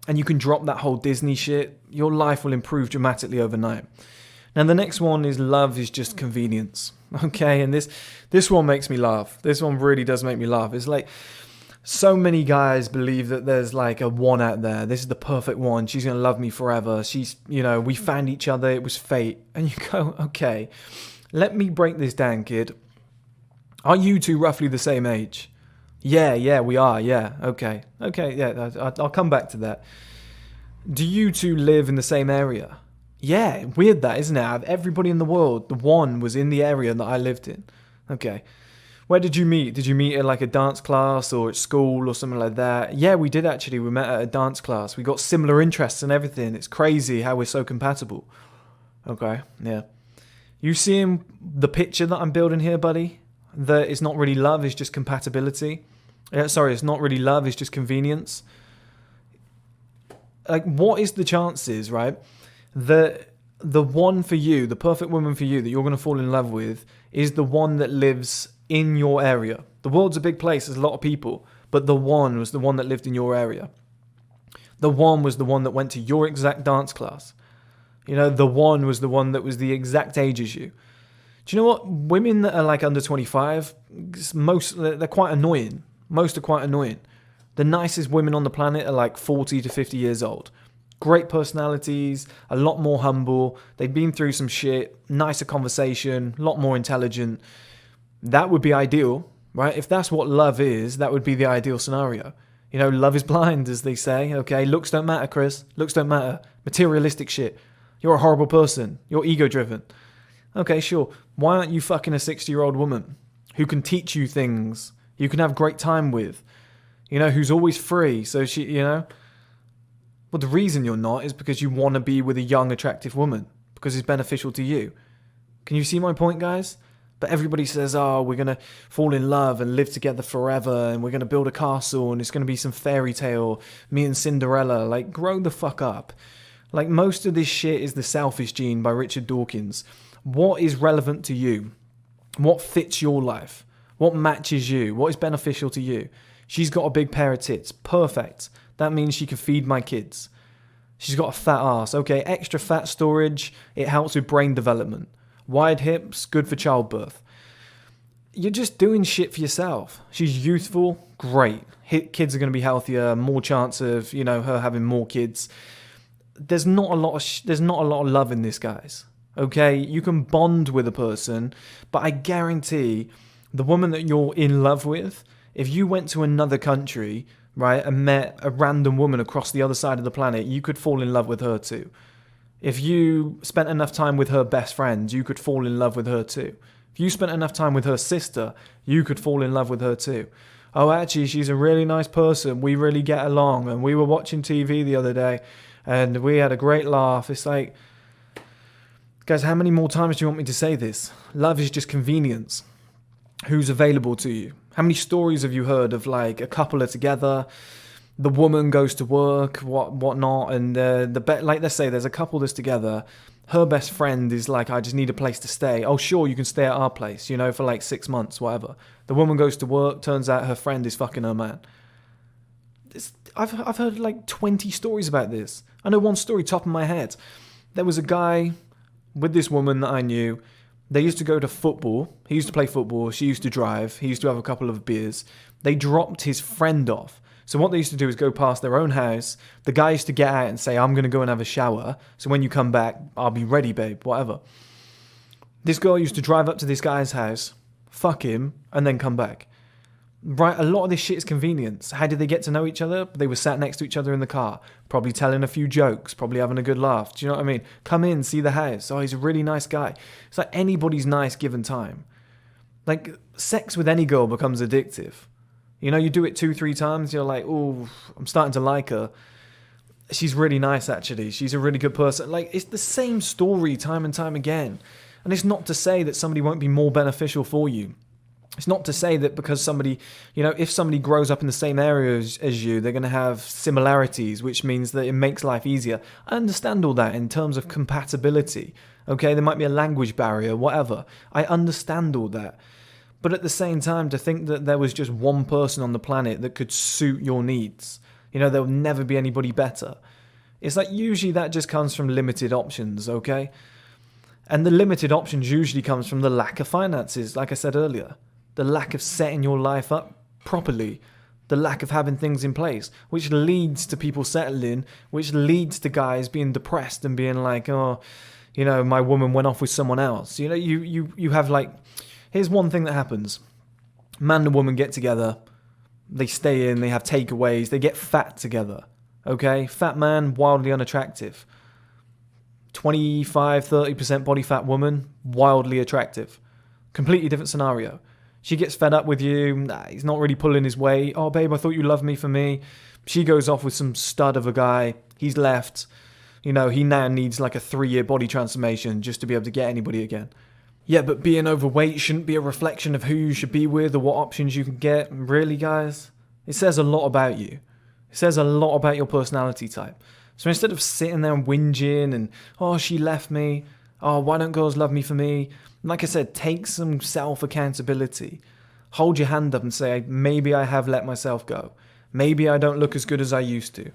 and you can drop that whole Disney shit, your life will improve dramatically overnight. Now, the next one is love is just convenience. Okay, and this one makes me laugh. This one really does make me laugh. It's like, so many guys believe that there's like a one out there. This is the perfect one. She's going to love me forever. She's, you know, we found each other. It was fate. And you go, okay, let me break this down, kid. Are you two roughly the same age? Yeah, we are. Yeah, okay, yeah, I'll come back to that. Do you two live in the same area? Yeah, weird that, isn't it? Out of everybody in the world, the one was in the area that I lived in. Okay. Where did you meet? Did you meet at like a dance class or at school or something like that? Yeah, we did actually. We met at a dance class. We got similar interests and everything. It's crazy how we're so compatible. Okay, yeah. You seeing the picture that I'm building here, buddy? That it's not really love, it's just compatibility. Sorry, it's not really love, it's just convenience. Like, what is the chances, right? The one for you, the perfect woman for you that you're going to fall in love with is the one that lives in your area. The world's a big place, there's a lot of people, but the one was the one that lived in your area. The one was the one that went to your exact dance class. You know, the one was the one that was the exact age as you. Do you know what? Women that are like under 25, they're quite annoying. Most are quite annoying. The nicest women on the planet are like 40 to 50 years old. Great personalities, a lot more humble. They've been through some shit, nicer conversation, a lot more intelligent. That would be ideal, right? If that's what love is, that would be the ideal scenario. You know, love is blind, as they say. Okay, looks don't matter, Chris. Looks don't matter. Materialistic shit. You're a horrible person. You're ego-driven. Okay, sure. Why aren't you fucking a 60-year-old woman who can teach you things you can have great time with? You know, who's always free. So she, you know. Well, the reason you're not is because you want to be with a young, attractive woman. Because it's beneficial to you. Can you see my point, guys? But everybody says, oh, we're going to fall in love and live together forever. And we're going to build a castle. And it's going to be some fairy tale. Me and Cinderella. Like, grow the fuck up. Like, most of this shit is The Selfish Gene by Richard Dawkins. What is relevant to you? What fits your life? What matches you? What is beneficial to you? She's got a big pair of tits. Perfect. That means she can feed my kids. She's got a fat ass. Okay, extra fat storage. It helps with brain development. Wide hips, good for childbirth. You're just doing shit for yourself. She's youthful. Great. Kids are going to be healthier. More chance of, you know, her having more kids. There's not a lot of love in this, guys. Okay, you can bond with a person, but I guarantee the woman that you're in love with, if you went to another country, right, and met a random woman across the other side of the planet, you could fall in love with her too. If you spent enough time with her best friend, you could fall in love with her too. If you spent enough time with her sister, you could fall in love with her too. Oh, actually, she's a really nice person. We really get along, and we were watching TV the other day, and we had a great laugh. It's like, guys, how many more times do you want me to say this? Love is just convenience. Who's available to you? How many stories have you heard of, like, a couple are together, the woman goes to work, whatnot, and like, let's say there's a couple that's together, her best friend is like, I just need a place to stay. Oh, sure, you can stay at our place, you know, for like 6 months, whatever. The woman goes to work, turns out her friend is fucking her man. I've heard like 20 stories about this. I know one story top of my head. There was a guy with this woman that I knew. They used to go to football. He used to play football. She used to drive. He used to have a couple of beers. They dropped his friend off. So what they used to do is go past their own house. The guy used to get out and say, I'm going to go and have a shower. So when you come back, I'll be ready, babe, whatever. This girl used to drive up to this guy's house, fuck him, and then come back. Right, a lot of this shit is convenience. How did they get to know each other? They were sat next to each other in the car, probably telling a few jokes, probably having a good laugh. Do you know what I mean? Come in, see the house. Oh, he's a really nice guy. It's like anybody's nice given time. Like, sex with any girl becomes addictive. You know, you do it 2-3 times, you're like, oh, I'm starting to like her. She's really nice, actually. She's a really good person. Like, it's the same story time and time again. And it's not to say that somebody won't be more beneficial for you. It's not to say that because somebody, you know, if somebody grows up in the same area as you, they're going to have similarities, which means that it makes life easier. I understand all that in terms of compatibility. Okay, there might be a language barrier, whatever. I understand all that. But at the same time, to think that there was just one person on the planet that could suit your needs, you know, there will never be anybody better. It's like usually that just comes from limited options, okay? And the limited options usually comes from the lack of finances, like I said earlier. The lack of setting your life up properly, the lack of having things in place, which leads to people settling, which leads to guys being depressed and being like, oh, you know, my woman went off with someone else. You know, you have like, here's one thing that happens. Man and woman get together, they stay in, they have takeaways, they get fat together, okay? Fat man, wildly unattractive. 25-30% body fat woman, wildly attractive. Completely different scenario. She gets fed up with you. He's not really pulling his weight. Oh, babe, I thought you loved me for me. She goes off with some stud of a guy. He's left. You know, he now needs like a 3-year body transformation just to be able to get anybody again. Yeah, but being overweight shouldn't be a reflection of who you should be with or what options you can get. Really, guys? It says a lot about you. It says a lot about your personality type. So instead of sitting there and whinging and, oh, she left me, oh, why don't girls love me for me? Like I said, take some self-accountability. Hold your hand up and say, maybe I have let myself go. Maybe I don't look as good as I used to.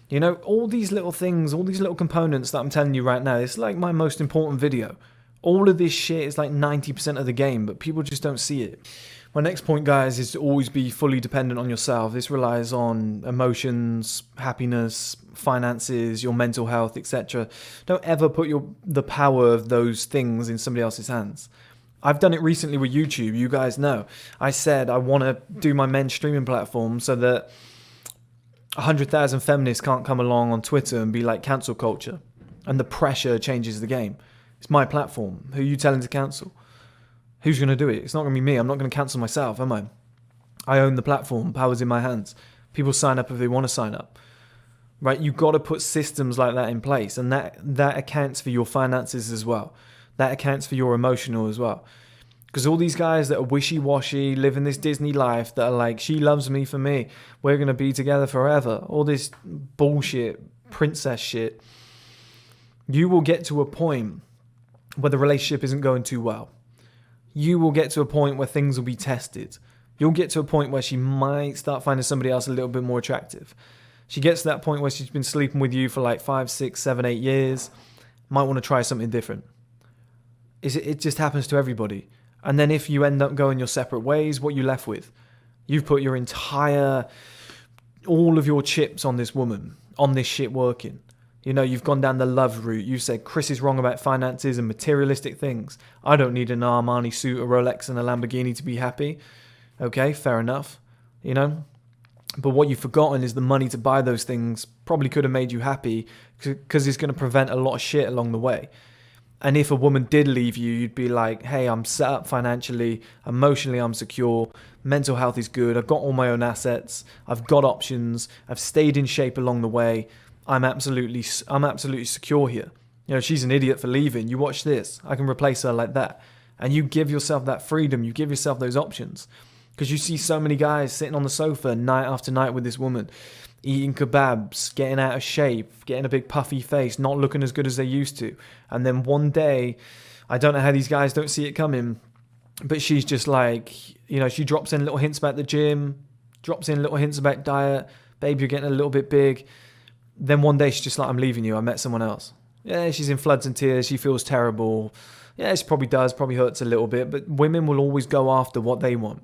You know, all these little things, all these little components that I'm telling you right now, it's like my most important video. All of this shit is like 90% of the game, but people just don't see it. My next point, guys, is to always be fully dependent on yourself. This relies on emotions, happiness, finances, your mental health, etc. Don't ever put the power of those things in somebody else's hands. I've done it recently with YouTube. You guys know. I said I want to do my men's streaming platform so that 100,000 feminists can't come along on Twitter and be like cancel culture. And the pressure changes the game. It's my platform. Who are you telling to cancel? Who's going to do it? It's not going to be me. I'm not going to cancel myself, am I? I own the platform. Power's in my hands. People sign up if they want to sign up. Right? You've got to put systems like that in place. And that accounts for your finances as well. That accounts for your emotional as well. Because all these guys that are wishy-washy, living this Disney life, that are like, she loves me for me, we're going to be together forever. All this bullshit, princess shit. You will get to a point where the relationship isn't going too well. You will get to a point where things will be tested. You'll get to a point where she might start finding somebody else a little bit more attractive. She gets to that point where she's been sleeping with you for like 5, 6, 7, 8 years. Might want to try something different. It just happens to everybody. And then if you end up going your separate ways, what are you left with? You've put all of your chips on this woman, on this shit working. You know, you've gone down the love route. You said Chris is wrong about finances and materialistic things. I don't need an Armani suit, a Rolex and a Lamborghini to be happy. Okay, fair enough. You know? But what you've forgotten is the money to buy those things probably could have made you happy because it's going to prevent a lot of shit along the way. And if a woman did leave you, you'd be like, hey, I'm set up financially, emotionally I'm secure, mental health is good, I've got all my own assets, I've got options, I've stayed in shape along the way, I'm absolutely secure here. You know, she's an idiot for leaving. You watch this. I can replace her like that. And you give yourself that freedom. You give yourself those options. Because you see so many guys sitting on the sofa night after night with this woman, eating kebabs, getting out of shape, getting a big puffy face, not looking as good as they used to. And then one day, I don't know how these guys don't see it coming, but she's just like, you know, she drops in little hints about the gym, drops in little hints about diet. Babe, you're getting a little bit big. Then one day she's just like, I'm leaving you. I met someone else. Yeah, she's in floods and tears. She feels terrible. Yeah, she probably does. Probably hurts a little bit. But women will always go after what they want.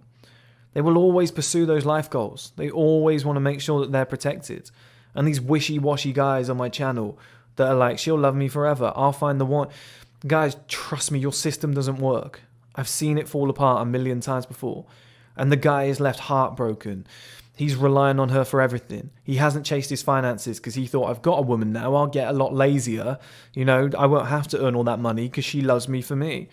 They will always pursue those life goals. They always want to make sure that they're protected. And these wishy-washy guys on my channel that are like, she'll love me forever. I'll find the one. Guys, trust me, your system doesn't work. I've seen it fall apart a million times before. And the guy is left heartbroken. He's relying on her for everything. He hasn't chased his finances because he thought, I've got a woman now, I'll get a lot lazier. You know, I won't have to earn all that money because she loves me for me.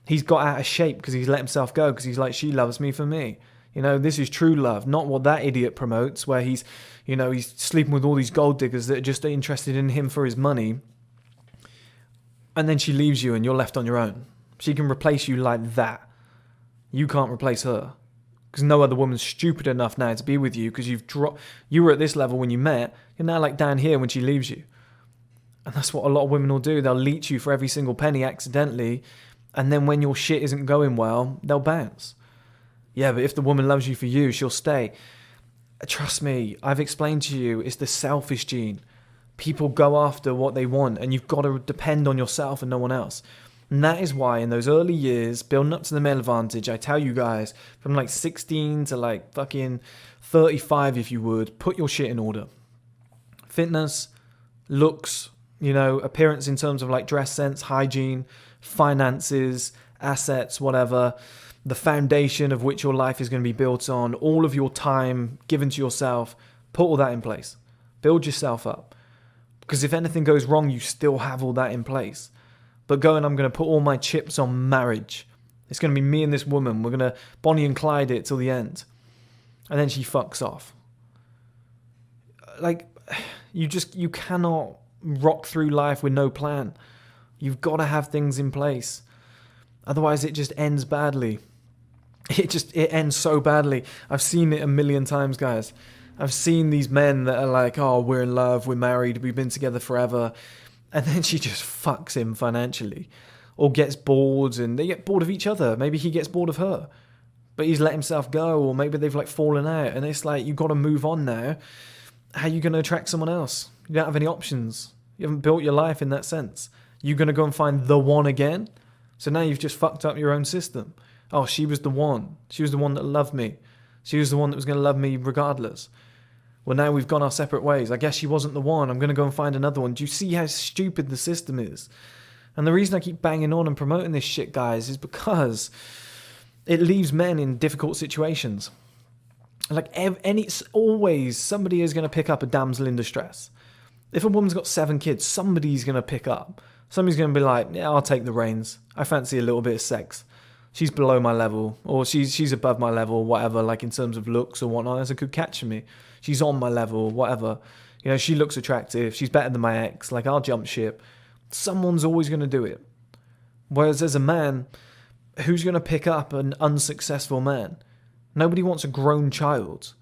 He's got out of shape because he's let himself go because he's like, she loves me for me. You know, this is true love, not what that idiot promotes, where he's, you know, he's sleeping with all these gold diggers that are just interested in him for his money. And then she leaves you and you're left on your own. She can replace you like that. You can't replace her. Because no other woman's stupid enough now to be with you because you were at this level when you met. You're now like down here when she leaves you. And that's what a lot of women will do. They'll leech you for every single penny accidentally. And then when your shit isn't going well, they'll bounce. Yeah, but if the woman loves you for you, she'll stay. Trust me, I've explained to you, it's the selfish gene. People go after what they want and you've got to depend on yourself and no one else. And that is why in those early years, building up to the male advantage, I tell you guys, from like 16 to like fucking 35 if you would, put your shit in order. Fitness, looks, you know, appearance in terms of like dress sense, hygiene, finances, assets, whatever. The foundation of which your life is going to be built on, all of your time given to yourself, put all that in place. Build yourself up. Because if anything goes wrong, you still have all that in place. But I'm going to put all my chips on marriage. It's going to be me and this woman. We're going to Bonnie and Clyde it till the end. And then she fucks off. Like, you cannot rock through life with no plan. You've got to have things in place. Otherwise, it just ends badly. It ends so badly. I've seen it a million times, guys. I've seen these men that are like, oh, we're in love, we're married, we've been together forever, and then she just fucks him financially, or gets bored, and they get bored of each other. Maybe he gets bored of her, but he's let himself go, or maybe they've like fallen out, and it's like, you got to move on now. How are you going to attract someone else? You don't have any options. You haven't built your life in that sense. You're going to go and find the one again? So now you've just fucked up your own system. Oh, she was the one. She was the one that loved me. She was the one that was going to love me regardless. Well, now we've gone our separate ways. I guess she wasn't the one. I'm going to go and find another one. Do you see how stupid the system is? And the reason I keep banging on and promoting this shit, guys, is because it leaves men in difficult situations. Like, it's always somebody is going to pick up a damsel in distress. If a woman's got 7 kids, somebody's going to pick up. Somebody's going to be like, yeah, I'll take the reins. I fancy a little bit of sex. She's below my level, or she's above my level, whatever, like in terms of looks or whatnot. That's a good catch for me. She's on my level, whatever. You know, she looks attractive. She's better than my ex. Like, I'll jump ship. Someone's always going to do it. Whereas as a man, who's going to pick up an unsuccessful man? Nobody wants a grown child.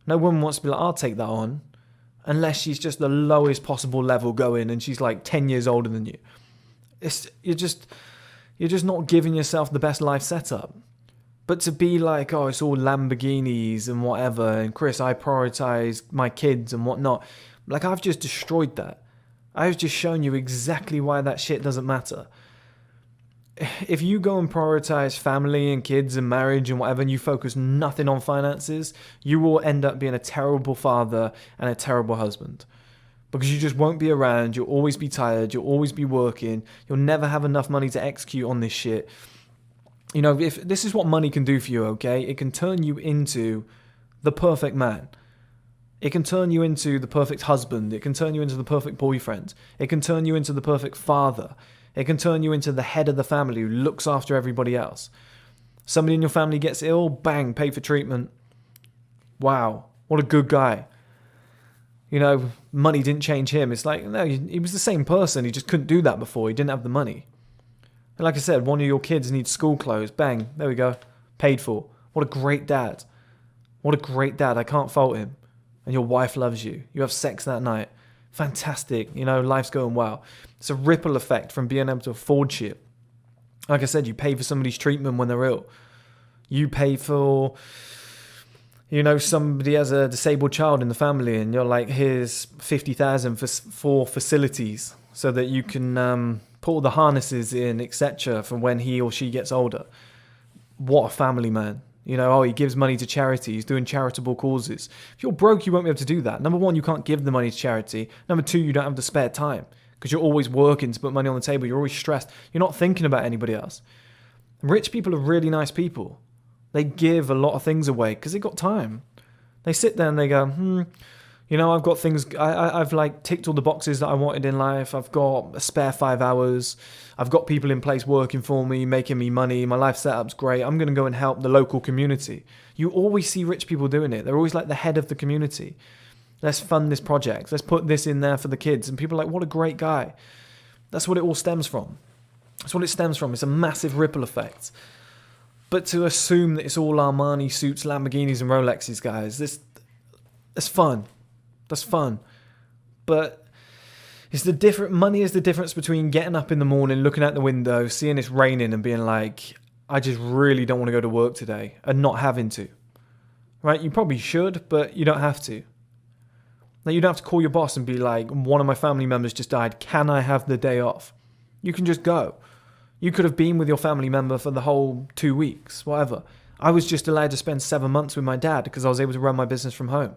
No one wants to be like, I'll take that on. Unless she's just the lowest possible level going and she's like 10 years older than you. You're just not giving yourself the best life setup. But to be like, oh, it's all Lamborghinis and whatever, and Chris, I prioritize my kids and whatnot. Like, I've just destroyed that. I've just shown you exactly why that shit doesn't matter. If you go and prioritize family and kids and marriage and whatever, and you focus nothing on finances, you will end up being a terrible father and a terrible husband. Because you just won't be around, you'll always be tired, you'll always be working, you'll never have enough money to execute on this shit. You know, if this is what money can do for you, okay? It can turn you into the perfect man. It can turn you into the perfect husband. It can turn you into the perfect boyfriend. It can turn you into the perfect father. It can turn you into the head of the family who looks after everybody else. Somebody in your family gets ill, bang, pay for treatment. Wow, what a good guy. You know, money didn't change him. It's like, no, he was the same person. He just couldn't do that before. He didn't have the money. And like I said, one of your kids needs school clothes. Bang, there we go. Paid for. What a great dad. What a great dad. I can't fault him. And your wife loves you. You have sex that night. Fantastic. You know, life's going well. It's a ripple effect from being able to afford shit. Like I said, you pay for somebody's treatment when they're ill. You pay for, you know, somebody has a disabled child in the family and you're like, here's 50,000 for facilities so that you can put all the harnesses in, etc. for when he or she gets older. What a family man. You know, oh, he gives money to charity. He's doing charitable causes. If you're broke, you won't be able to do that. Number one, you can't give the money to charity. Number two, you don't have the spare time because you're always working to put money on the table. You're always stressed. You're not thinking about anybody else. Rich people are really nice people. They give a lot of things away because they got time. They sit there and they go, you know, I've got things, I've like ticked all the boxes that I wanted in life. I've got a spare 5 hours. I've got people in place working for me, making me money. My life setup's great. I'm going to go and help the local community. You always see rich people doing it. They're always like the head of the community. Let's fund this project. Let's put this in there for the kids. And people are like, what a great guy. That's what it all stems from. That's what it stems from. It's a massive ripple effect. But to assume that it's all Armani suits, Lamborghinis and Rolexes, guys, that's fun. That's fun. But it's the different. Money is the difference between getting up in the morning, looking out the window, seeing it's raining and being like, I just really don't want to go to work today, and not having to. Right? You probably should, but you don't have to. Now, you don't have to call your boss and be like, one of my family members just died. Can I have the day off? You can just go. You could have been with your family member for the whole 2 weeks, whatever. I was just allowed to spend 7 months with my dad because I was able to run my business from home.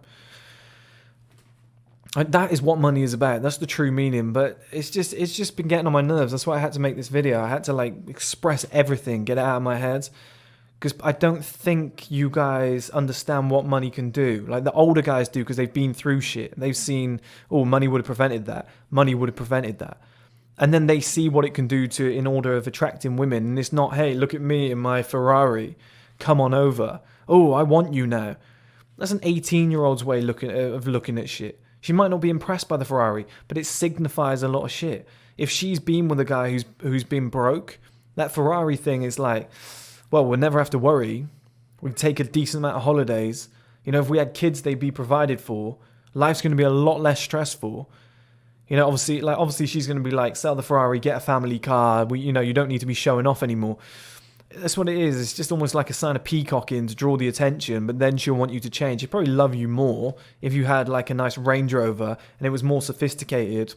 That is what money is about. That's the true meaning. But it's just been getting on my nerves. That's why I had to make this video. I had to like express everything, get it out of my head. Because I don't think you guys understand what money can do. Like the older guys do because they've been through shit. They've seen, oh, money would have prevented that. Money would have prevented that. And then they see what it can do to in order of attracting women. And it's not, hey, look at me in my Ferrari. Come on over. Oh, I want you now. That's an 18-year-old's way of looking at shit. She might not be impressed by the Ferrari, but it signifies a lot of shit. If she's been with a guy who's been broke, that Ferrari thing is like, well, we'll never have to worry We'd take a decent amount of holidays. You know, if we had kids, they'd be provided for. Life's going to be a lot less stressful. You know, obviously she's going to be like, sell the Ferrari, get a family car. You know, you don't need to be showing off anymore. That's what it is. It's just almost like a sign of peacocking to draw the attention, but then she'll want you to change. She'd probably love you more if you had like a nice Range Rover and it was more sophisticated,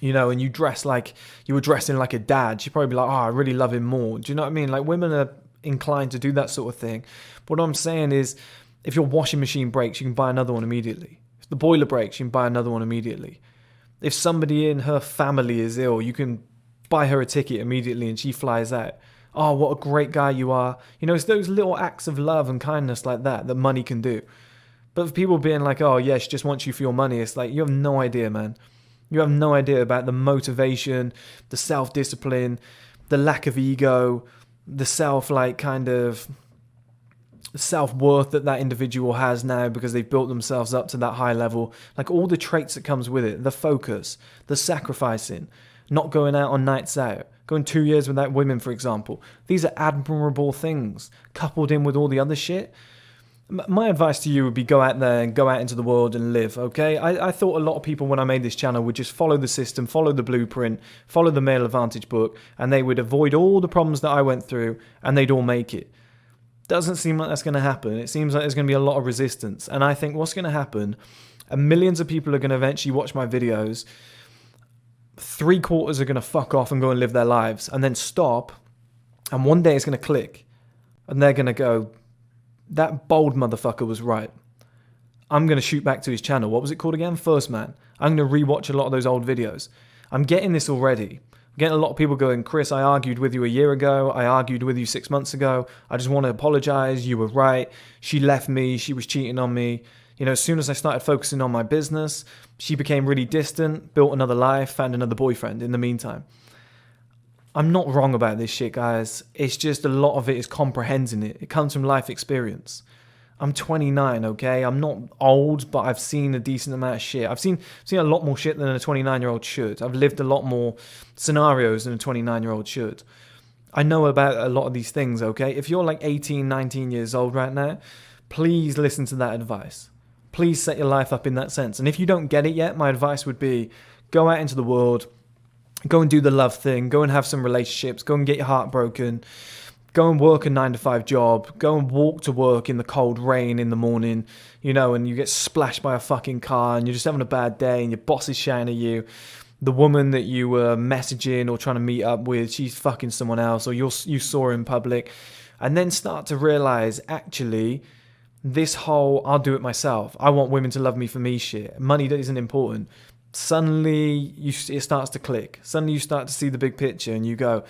you know, and you dress like you were dressing like a dad. She'd probably be like, oh, I really love him more. Do you know what I mean? Like, women are inclined to do that sort of thing. But what I'm saying is, if your washing machine breaks, you can buy another one immediately. If the boiler breaks, you can buy another one immediately. If somebody in her family is ill, you can buy her a ticket immediately and she flies out. Oh, what a great guy you are. You know, it's those little acts of love and kindness like that that money can do. But for people being like, oh, yeah, she just wants you for your money, it's like, you have no idea, man. You have no idea about the motivation, the self-discipline, the lack of ego, the self-worth that individual has now because they've built themselves up to that high level. Like, all the traits that comes with it, the focus, the sacrificing, not going out on nights out, going 2 years without women, for example. These are admirable things, coupled in with all the other shit. My advice to you would be go out there and go out into the world and live, okay? I thought a lot of people, when I made this channel, would just follow the system, follow the blueprint, follow the male advantage book, and they would avoid all the problems that I went through, and they'd all make it. Doesn't seem like that's going to happen. It seems like there's going to be a lot of resistance. And I think what's going to happen, and millions of people are going to eventually watch my videos, 3/4 are going to fuck off and go and live their lives and then stop, and one day it's going to click and they're going to go, that bold motherfucker was right. I'm going to shoot back to his channel. What was it called again? First Man. I'm going to rewatch a lot of those old videos. I'm getting this already. I'm getting a lot of people going, Chris, I argued with you a year ago. I argued with you 6 months ago. I just want to apologize. You were right. She left me. She was cheating on me. You know, as soon as I started focusing on my business, she became really distant, built another life, found another boyfriend in the meantime. I'm not wrong about this shit, guys. It's just a lot of it is comprehending it. It comes from life experience. I'm 29, okay? I'm not old, but I've seen a decent amount of shit. I've seen a lot more shit than a 29-year-old should. I've lived a lot more scenarios than a 29-year-old should. I know about a lot of these things, okay? If you're like 18, 19 years old right now, please listen to that advice. Please set your life up in that sense. And if you don't get it yet, my advice would be go out into the world, go and do the love thing, go and have some relationships, go and get your heart broken, go and work a 9-to-5 job, go and walk to work in the cold rain in the morning, you know, and you get splashed by a fucking car and you're just having a bad day and your boss is shouting at you. The woman that you were messaging or trying to meet up with, she's fucking someone else, or you saw her in public. And then start to realize, actually, this whole I'll do it myself, I want women to love me for me shit, money that isn't important. Suddenly it starts to click. Suddenly you start to see the big picture and you go,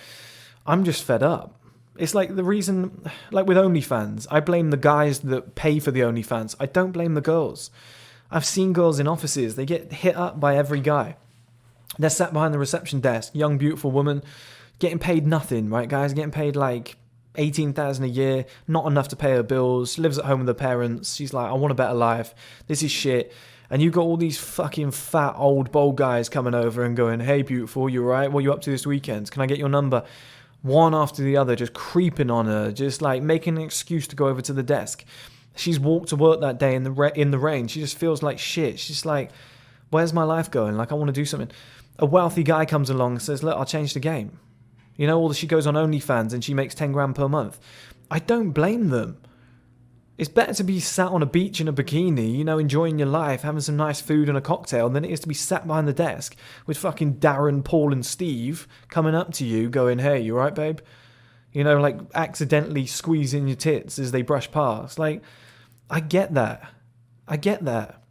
I'm just fed up. It's like the reason, like with OnlyFans, I blame the guys that pay for the OnlyFans. I don't blame the girls. I've seen girls in offices, they get hit up by every guy. They're sat behind the reception desk, young, beautiful woman, getting paid nothing, right, guys? Getting paid like 18,000 a year, not enough to pay her bills. She lives at home with her parents. She's like, I want a better life. This is shit. And you got all these fucking fat old bald guys coming over and going, hey, beautiful, you alright? What are you up to this weekend? Can I get your number? One after the other, just creeping on her, just like making an excuse to go over to the desk. She's walked to work that day in the rain. She just feels like shit. She's like, where's my life going? Like, I want to do something. A wealthy guy comes along and says, look, I'll change the game. You know, or she goes on OnlyFans and she makes 10 grand per month. I don't blame them. It's better to be sat on a beach in a bikini, you know, enjoying your life, having some nice food and a cocktail, than it is to be sat behind the desk with fucking Darren, Paul and Steve coming up to you going, hey, you alright, babe? You know, like accidentally squeezing your tits as they brush past. Like, I get that. I get that.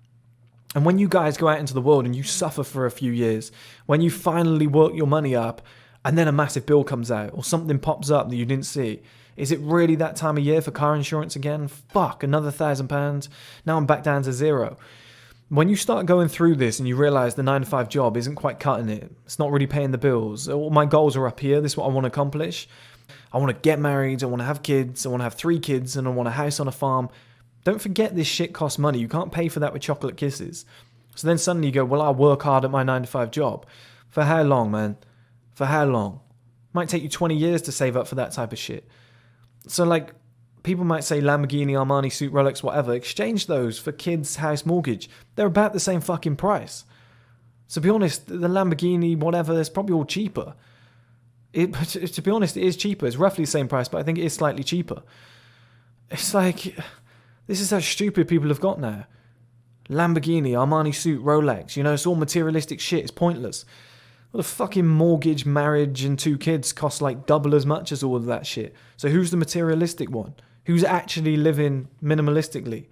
And when you guys go out into the world and you suffer for a few years, when you finally work your money up and then a massive bill comes out or something pops up that you didn't see, is it really that time of year for car insurance again? Fuck, another £1,000. Now I'm back down to zero. When you start going through this and you realize the 9-to-5 job isn't quite cutting it, it's not really paying the bills, all my goals are up here, this is what I want to accomplish. I want to get married, I want to have kids, I want to have 3 kids, and I want a house on a farm. Don't forget this shit costs money. You can't pay for that with chocolate kisses. So then suddenly you go, well, I'll work hard at my 9-to-5 job. For how long, man? For how long? Might take you 20 years to save up for that type of shit. So, like, people might say Lamborghini, Armani suit, Rolex, whatever. Exchange those for kids' house mortgage. They're about the same fucking price. So to be honest, the Lamborghini, whatever, it's probably all cheaper. To be honest, it is cheaper. It's roughly the same price, but I think it is slightly cheaper. It's like, this is how stupid people have got now. Lamborghini, Armani suit, Rolex, it's all materialistic shit. It's pointless. Well, the fucking mortgage, marriage, and 2 kids cost like double as much as all of that shit. So who's the materialistic one? Who's actually living minimalistically?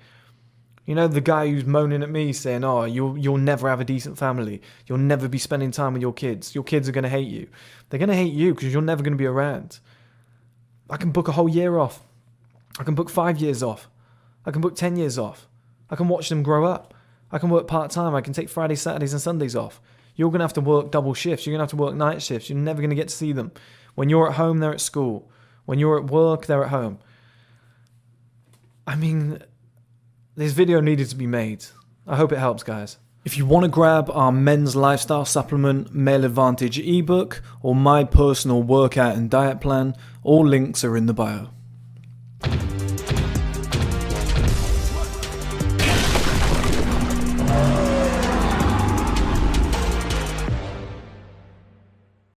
The guy who's moaning at me saying, oh, you'll never have a decent family. You'll never be spending time with your kids. Your kids are going to hate you. They're going to hate you because you're never going to be around. I can book a whole year off. I can book 5 years off. I can book 10 years off. I can watch them grow up. I can work part-time. I can take Fridays, Saturdays, and Sundays off. You're going to have to work double shifts. You're going to have to work night shifts. You're never going to get to see them. When you're at home, they're at school. When you're at work, they're at home. I mean, this video needed to be made. I hope it helps, guys. If you want to grab our men's lifestyle supplement, Male Advantage ebook, or my personal workout and diet plan, all links are in the bio.